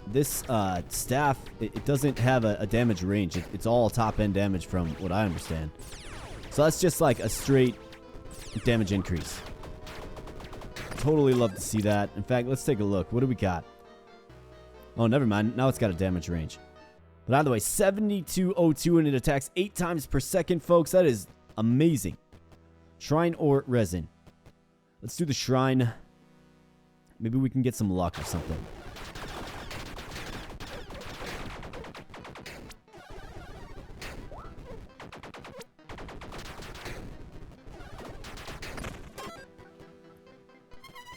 this staff, it doesn't have a damage range. It's all top-end damage from what I understand. So that's just like a straight damage increase. Totally love to see that. In fact, let's take a look. What do we got? Oh, never mind. Now it's got a damage range. But either way, 7202, and it attacks 8 times per second, folks. That is amazing. Shrine or resin? Let's do the shrine. Maybe we can get some luck or something.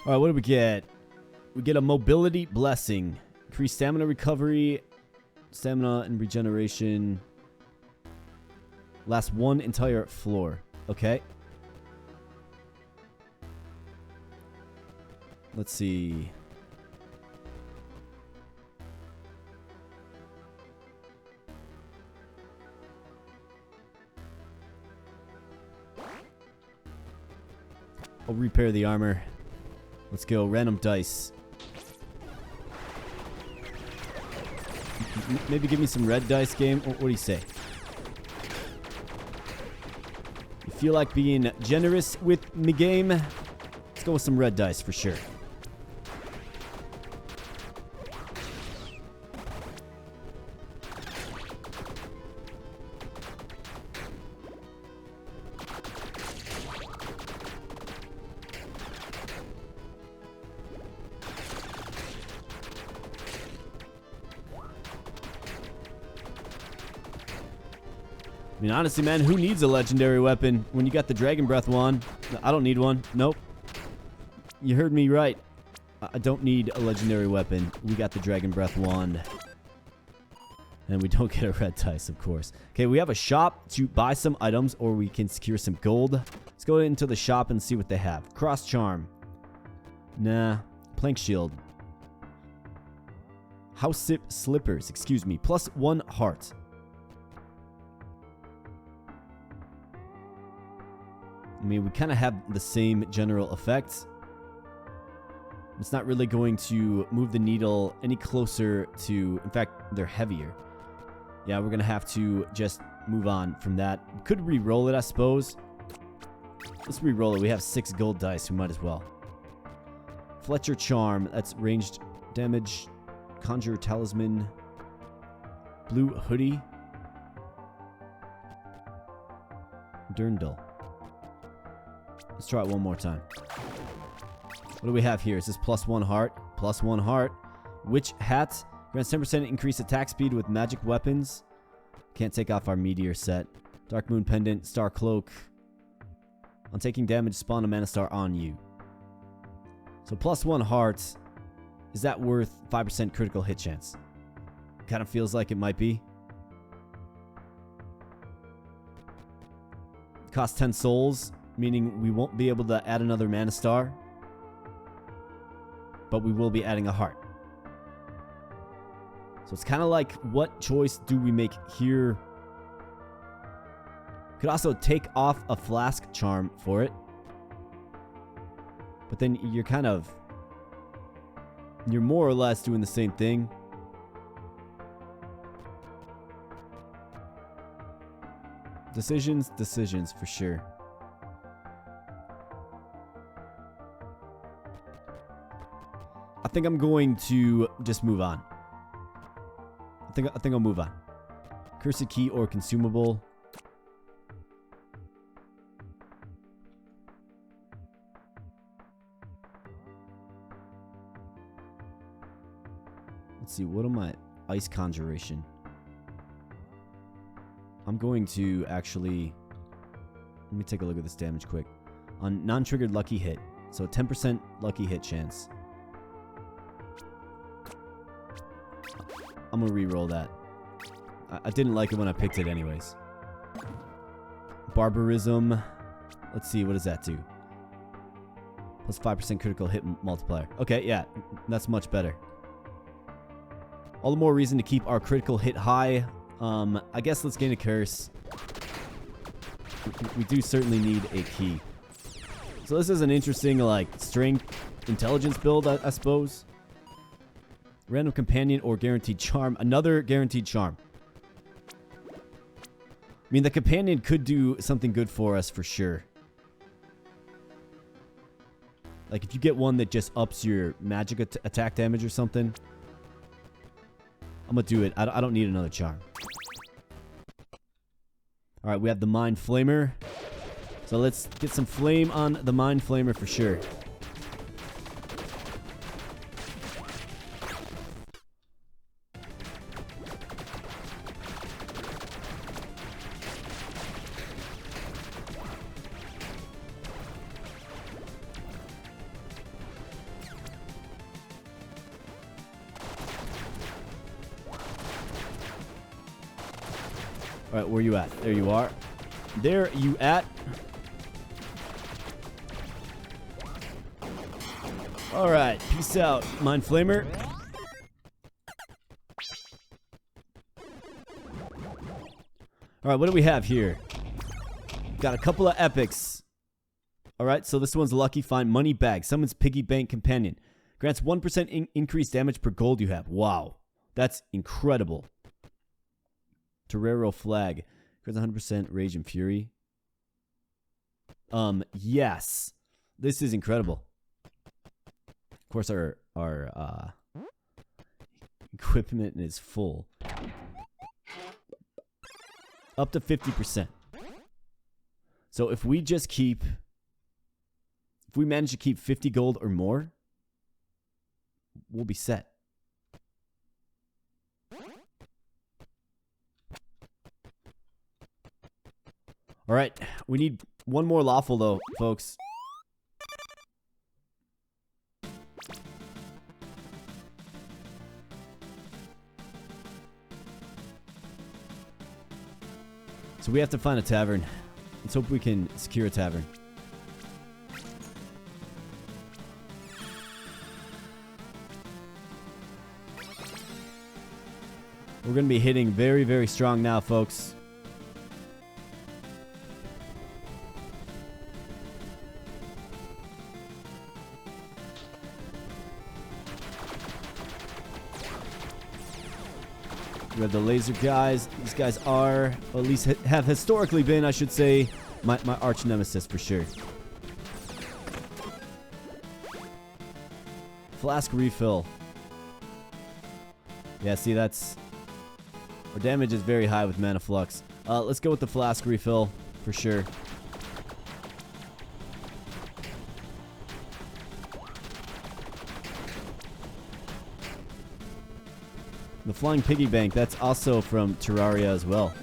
All right, what do we get? We get a mobility blessing. Increase stamina recovery, stamina and regeneration. Lasts 1 entire floor. Okay. Let's see. I'll repair the armor. Let's go. Random dice. Maybe give me some red dice, game. What do you say? You feel like being generous with me, game? Let's go with some red dice for sure. I mean, honestly, man, who needs a legendary weapon when you got the Dragon Breath wand? I don't need one. Nope. You heard me right. I don't need a legendary weapon. We got the Dragon Breath wand. And we don't get a red dice, of course. Okay, we have a shop to buy some items, or we can secure some gold. Let's go into the shop and see what they have. Cross Charm. Nah. Plank Shield. House Sip Slippers. Excuse me. +1 heart. I mean, we kind of have the same general effect. It's not really going to move the needle any closer to... In fact, they're heavier. Yeah, we're going to have to just move on from that. We could re-roll it, I suppose. Let's re-roll it. We have 6 gold dice. We might as well. Fletcher Charm. That's ranged damage. Conjure Talisman. Blue Hoodie. Durndal. Let's try it one more time. What do we have here? Is this +1 heart? +1 heart. Witch Hat. Grants 10% increased attack speed with magic weapons. Can't take off our meteor set. Dark Moon Pendant. Star Cloak. On taking damage, spawn a Mana Star on you. So +1 heart. Is that worth 5% critical hit chance? Kind of feels like it might be. Cost 10 souls. Meaning we won't be able to add another Mana Star. But we will be adding a heart. So it's kind of like, what choice do we make here? Could also take off a Flask Charm for it. But then you're kind of... You're more or less doing the same thing. Decisions for sure. I think I'm going to just move on. I think I'll move on. Cursed Key or Consumable. Let's see, what am I? Ice Conjuration. I'm going to actually... Let me take a look at this damage quick. On non-triggered lucky hit. So 10% lucky hit chance. I'm going to re-roll that. I didn't like it when I picked it anyways. Barbarism. Let's see, what does that do? +5% critical hit multiplier. Okay, yeah, that's much better. All the more reason to keep our critical hit high. I guess let's gain a curse. We do certainly need a key. So this is an interesting, like, strength intelligence build, I suppose. Random companion or guaranteed charm. Another guaranteed charm. I mean, the companion could do something good for us for sure. Like, if you get one that just ups your magic attack damage or something. I'm gonna do it. I don't need another charm. Alright, we have the Mind Flamer. So let's get some flame on the Mind Flamer for sure. Alright, where you at? There you are. There you at. Alright, peace out, Mind Flamer. Alright, what do we have here? Got a couple of epics. Alright, so this one's lucky. Find money bag. Summons piggy bank companion. Grants 1% increased damage per gold you have. Wow. That's incredible. Torero flag. Grants 100% rage and fury. Yes. This is incredible. Of course, our equipment is full. Up to 50%. So if we just keep... If we manage to keep 50 gold or more, we'll be set. Alright, we need one more lawful though, folks. So we have to find a tavern. Let's hope we can secure a tavern. We're going to be hitting very, very strong now, folks. We have the laser guys. These guys are, or at least have historically been, I should say, my arch nemesis for sure. Flask refill. Yeah, see, that's... Our damage is very high with mana flux. Let's go with the flask refill for sure. The flying piggy bank, that's also from Terraria as well.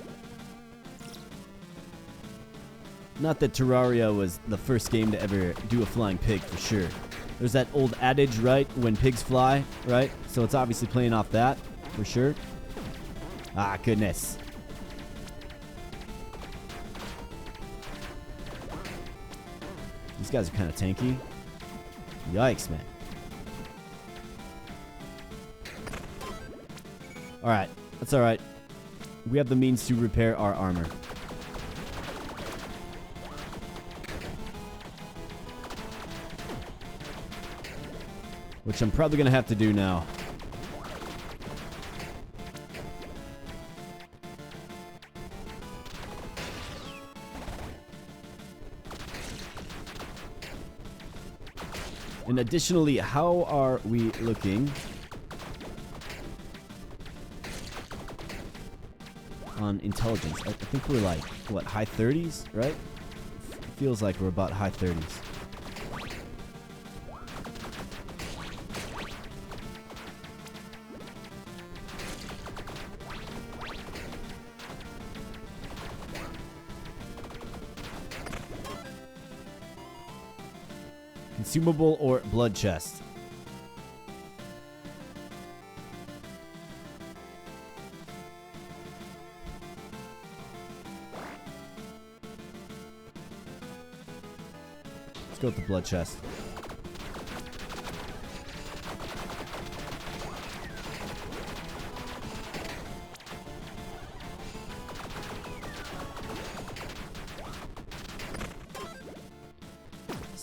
Not that Terraria was the first game to ever do a flying pig for sure. There's that old adage, right? When pigs fly, right? So it's obviously playing off that for sure. Ah, goodness. These guys are kind of tanky. Yikes, man. Alright, that's alright. We have the means to repair our armor. Which I'm probably going to have to do now. And additionally, how are we looking on intelligence? I think we're like, what, high 30s, right? Feels like we're about high 30s. Consumable or blood chest? Let's go with the blood chest.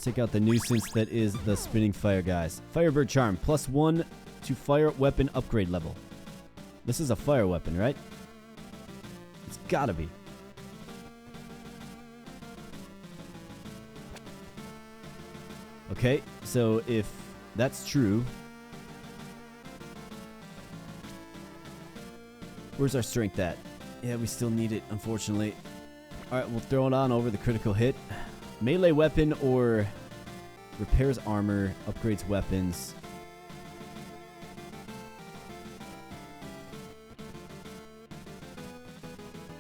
Take out the nuisance that is the spinning fire guys. Firebird charm, +1 to fire weapon upgrade level. This is a fire weapon, right? It's gotta be. Okay, so if that's true, where's our strength at? Yeah, we still need it, unfortunately. Alright, we'll throw it on over the critical hit. Melee weapon or repairs armor, upgrades weapons.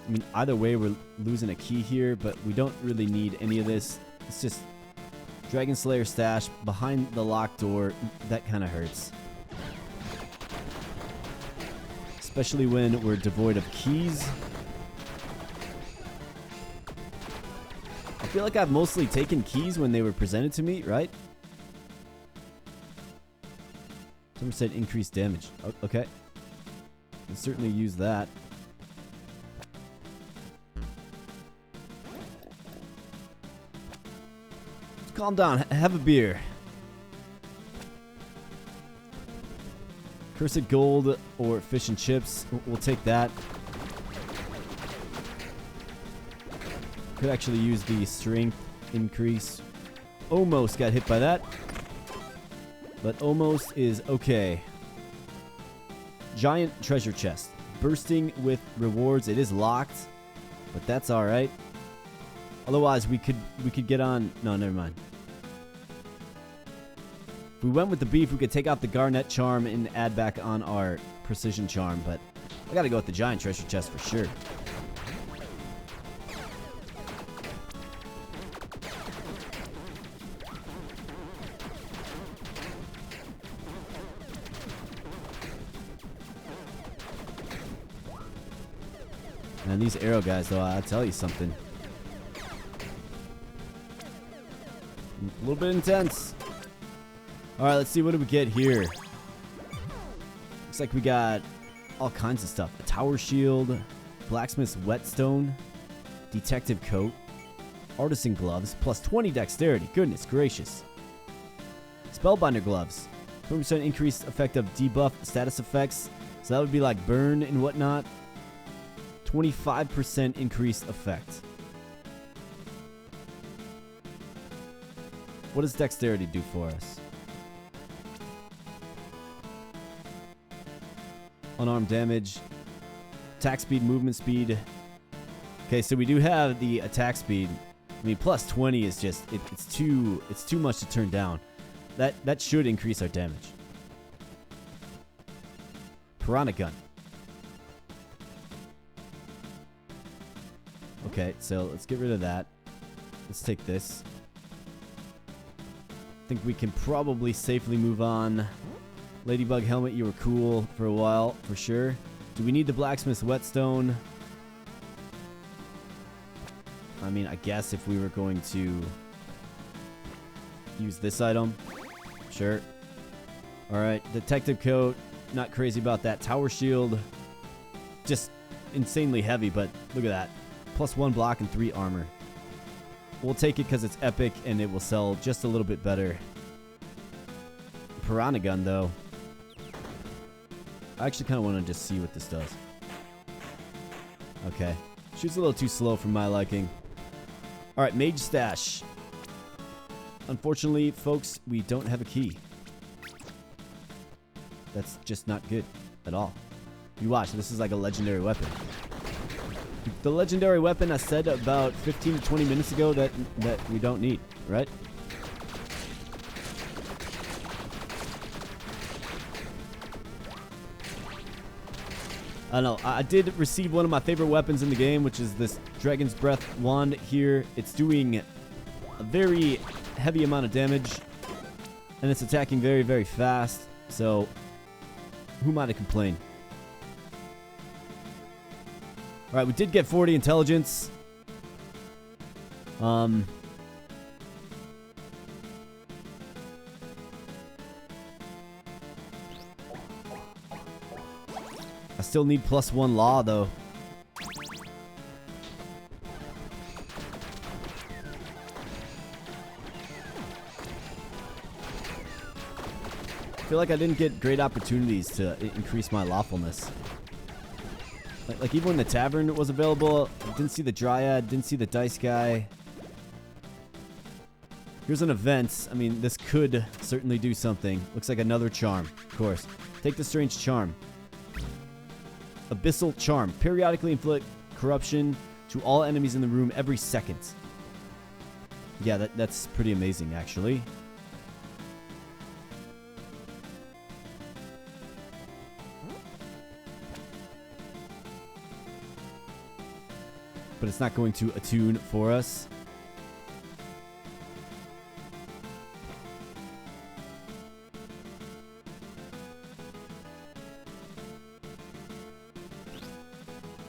I mean, either way, we're losing a key here, but we don't really need any of this. It's just Dragon Slayer stash behind the locked door. That kind of hurts. Especially when we're devoid of keys. I feel like I've mostly taken keys when they were presented to me, right? Someone said increased damage. Okay. Can certainly use that. Calm down. Have a beer. Cursed gold or fish and chips. We'll take that. Could actually use the strength increase. Almost got hit by that. But almost is okay. Giant treasure chest. Bursting with rewards. It is locked. But that's alright. Otherwise we could get on. No, never mind. If we went with the beef, we could take out the garnet charm and add back on our precision charm, but I gotta go with the giant treasure chest for sure. And these arrow guys, though, I'll tell you something. A little bit intense. Alright, let's see. What do we get here? Looks like we got all kinds of stuff. A tower shield, blacksmith's whetstone, detective coat, artisan gloves, plus 20 dexterity. Goodness gracious. Spellbinder gloves. 20% increased effect of debuff status effects. So that would be like burn and whatnot. 25% increased effect. What does dexterity do for us? Unarmed damage. Attack speed, movement speed. Okay, so we do have the attack speed. I mean, plus 20 is just, it's too much to turn down. That should increase our damage. Piranha gun. Okay, so let's get rid of that. Let's take this. I think we can probably safely move on. Ladybug helmet, you were cool for a while, for sure. Do we need the blacksmith's whetstone? I mean, I guess if we were going to use this item. Sure. Alright, detective coat. Not crazy about that. Tower shield. Just insanely heavy, but look at that. Plus 1 block and 3 armor. We'll take it because it's epic and it will sell just a little bit better. Piranha gun, though. I actually kind of want to just see what this does. Okay. Shoots a little too slow for my liking. Alright, mage stash. Unfortunately, folks, we don't have a key. That's just not good at all. You watch, this is like a legendary weapon. The legendary weapon I said about 15 to 20 minutes ago that we don't need, right? I don't know. I did receive one of my favorite weapons in the game, which is this Dragon's Breath wand here. It's doing a very heavy amount of damage, and it's attacking very, very fast. So, who am I to complain? Alright, we did get 40 intelligence. I still need plus 1 law, though. I feel like I didn't get great opportunities to increase my lawfulness. Like even when the tavern was available, I didn't see the dryad, didn't see the dice guy. Here's an event. I mean, this could certainly do something. Looks like another charm, of course. Take the strange charm. Abyssal charm. Periodically inflict corruption to all enemies in the room every second. Yeah, that's pretty amazing, actually. But it's not going to attune for us.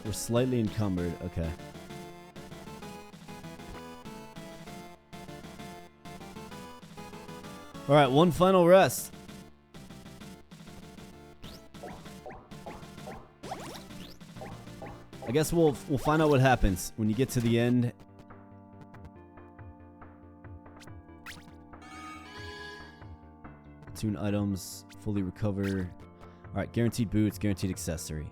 We're slightly encumbered. Okay. All right, one final rest. I guess we'll find out what happens when you get to the end. Tune items, fully recover. All right, guaranteed boots, guaranteed accessory.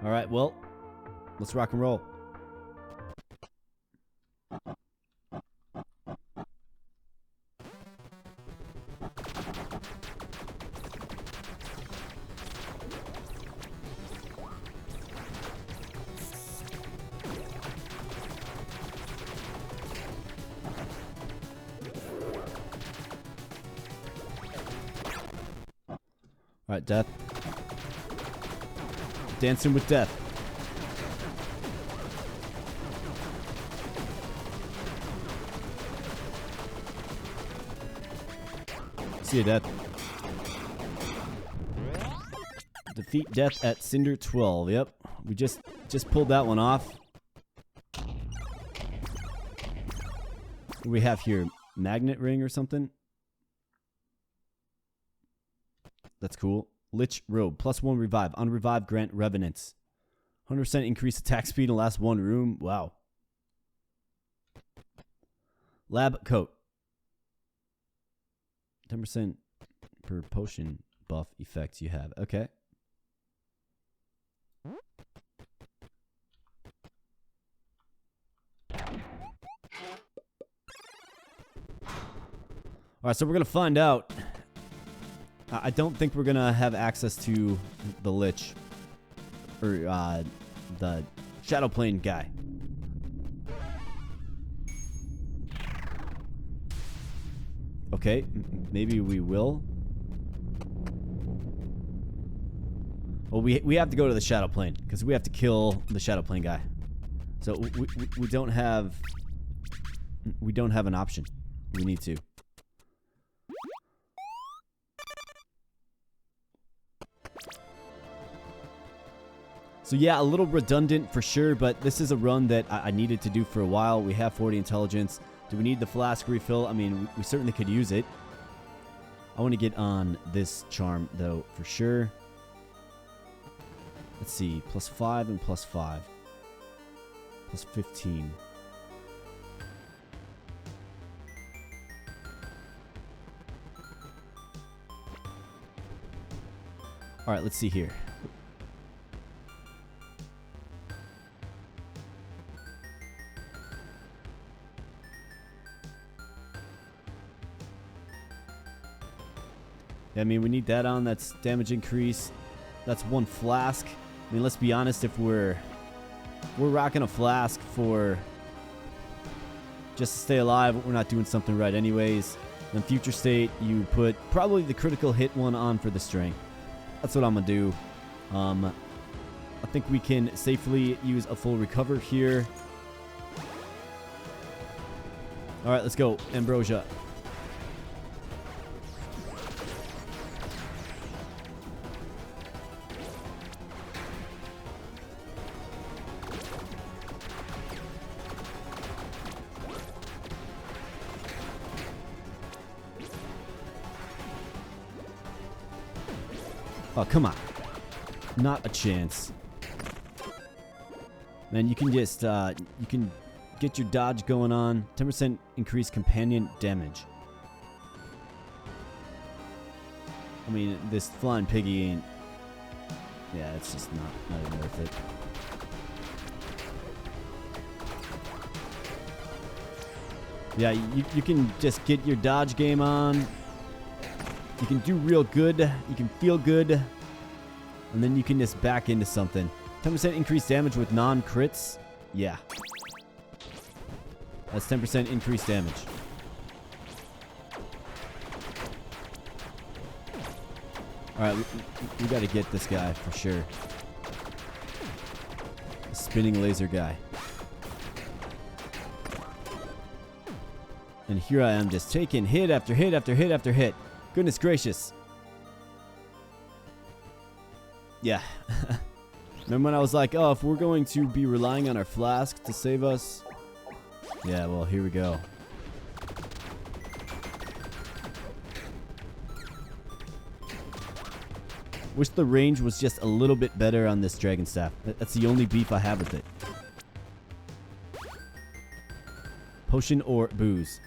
All right, well, let's rock and roll. All right, death. Dancing with death. See you, death. Defeat death at Cinder 12. Yep. We just pulled that one off. What do we have here? Magnet ring or something? That's cool. Lich robe. +1 revive. On revive, grant revenants. 100% increase attack speed in the last one room. Wow. Lab coat. 10% per potion buff effects you have. Okay. Alright, so we're going to find out. I don't think we're going to have access to the Lich. Or the Shadow Plane guy. Okay, maybe we will. Well, we have to go to the Shadow Plane because we have to kill the Shadow Plane guy. So we don't have an option. We need to. So yeah, a little redundant for sure, but this is a run that I needed to do for a while. We have 40 intelligence. Do we need the flask refill? I mean, we certainly could use it. I want to get on this charm, though, for sure. Let's see. +5 and +5. +15. Alright, let's see here. Yeah, I mean, we need that on. That's damage increase. That's 1 flask. I mean, let's be honest. If we're rocking a flask for just to stay alive, we're not doing something right anyways. Then future state, you put probably the critical hit one on for the strength. That's what I'm gonna do. I think we can safely use a full recover here. All right, let's go, Ambrosia. Oh, come on. Not a chance. Man, you can just, you can get your dodge going on. 10% increased companion damage. I mean, this flying piggy ain't... Yeah, it's just not even worth it. Yeah, you can just get your dodge game on. You can do real good. You can feel good. And then you can just back into something. 10% increased damage with non-crits. Yeah. That's 10% increased damage. Alright, we gotta get this guy for sure. The spinning laser guy. And here I am just taking hit after hit after hit after hit. Goodness gracious. Yeah. Remember when I was like, oh, if we're going to be relying on our flask to save us? Yeah, well, here we go. Wish the range was just a little bit better on this dragon staff. That's the only beef I have with it. Potion or booze?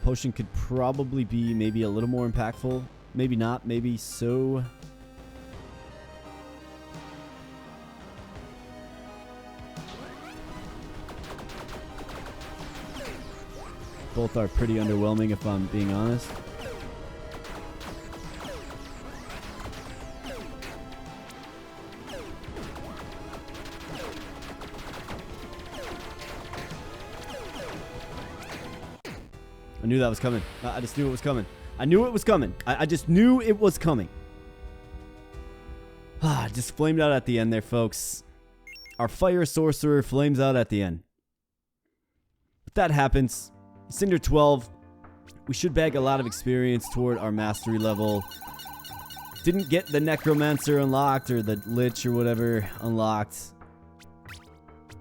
Potion could probably be maybe a little more impactful. Maybe not. Maybe so. Both are pretty underwhelming if I'm being honest. I knew that was coming. I just knew it was coming. I knew it was coming. I just knew it was coming. Just flamed out at the end there, folks. Our fire sorcerer flames out at the end. But that happens. Cinder 12. We should bag a lot of experience toward our mastery level. Didn't get the Necromancer unlocked, or the Lich or whatever unlocked.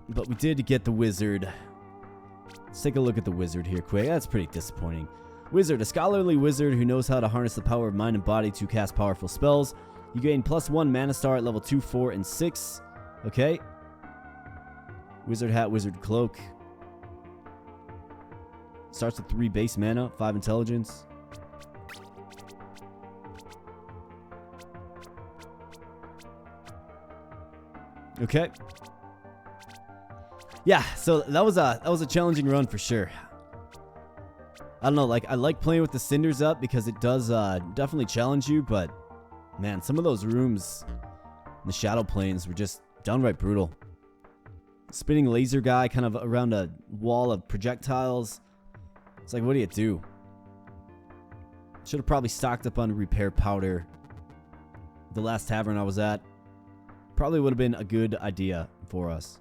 But we did get the Wizard. Let's take a look at the Wizard here quick. That's pretty disappointing. Wizard, a scholarly wizard who knows how to harness the power of mind and body to cast powerful spells. You gain +1 mana star at level 2, 4, and 6. Okay. Wizard hat, wizard cloak. Starts with 3 base mana, 5 intelligence. Okay. Yeah, so that was a challenging run for sure. I don't know, like, I like playing with the cinders up because it does definitely challenge you, but man, some of those rooms in the shadow planes were just downright brutal. Spinning laser guy kind of around a wall of projectiles. It's like, what do you do? Should have probably stocked up on repair powder. The last tavern I was at probably would have been a good idea for us.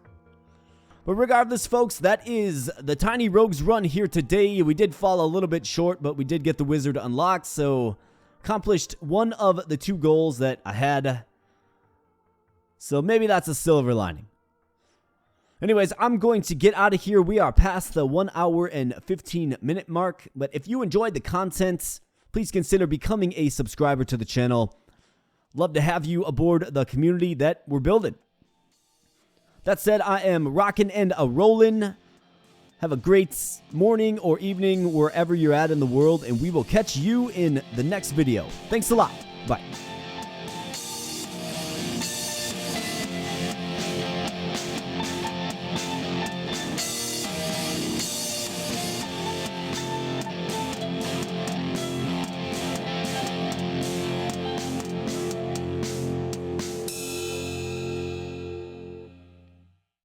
But regardless, folks, that is the Tiny Rogues run here today. We did fall a little bit short, but we did get the Wizard unlocked, so accomplished one of the 2 goals that I had. So maybe that's a silver lining. Anyways, I'm going to get out of here. We are past the 1 hour and 15 minute mark. But if you enjoyed the content, please consider becoming a subscriber to the channel. Love to have you aboard the community that we're building. That said, I am rocking and a-rolling. Have a great morning or evening wherever you're at in the world, and we will catch you in the next video. Thanks a lot. Bye.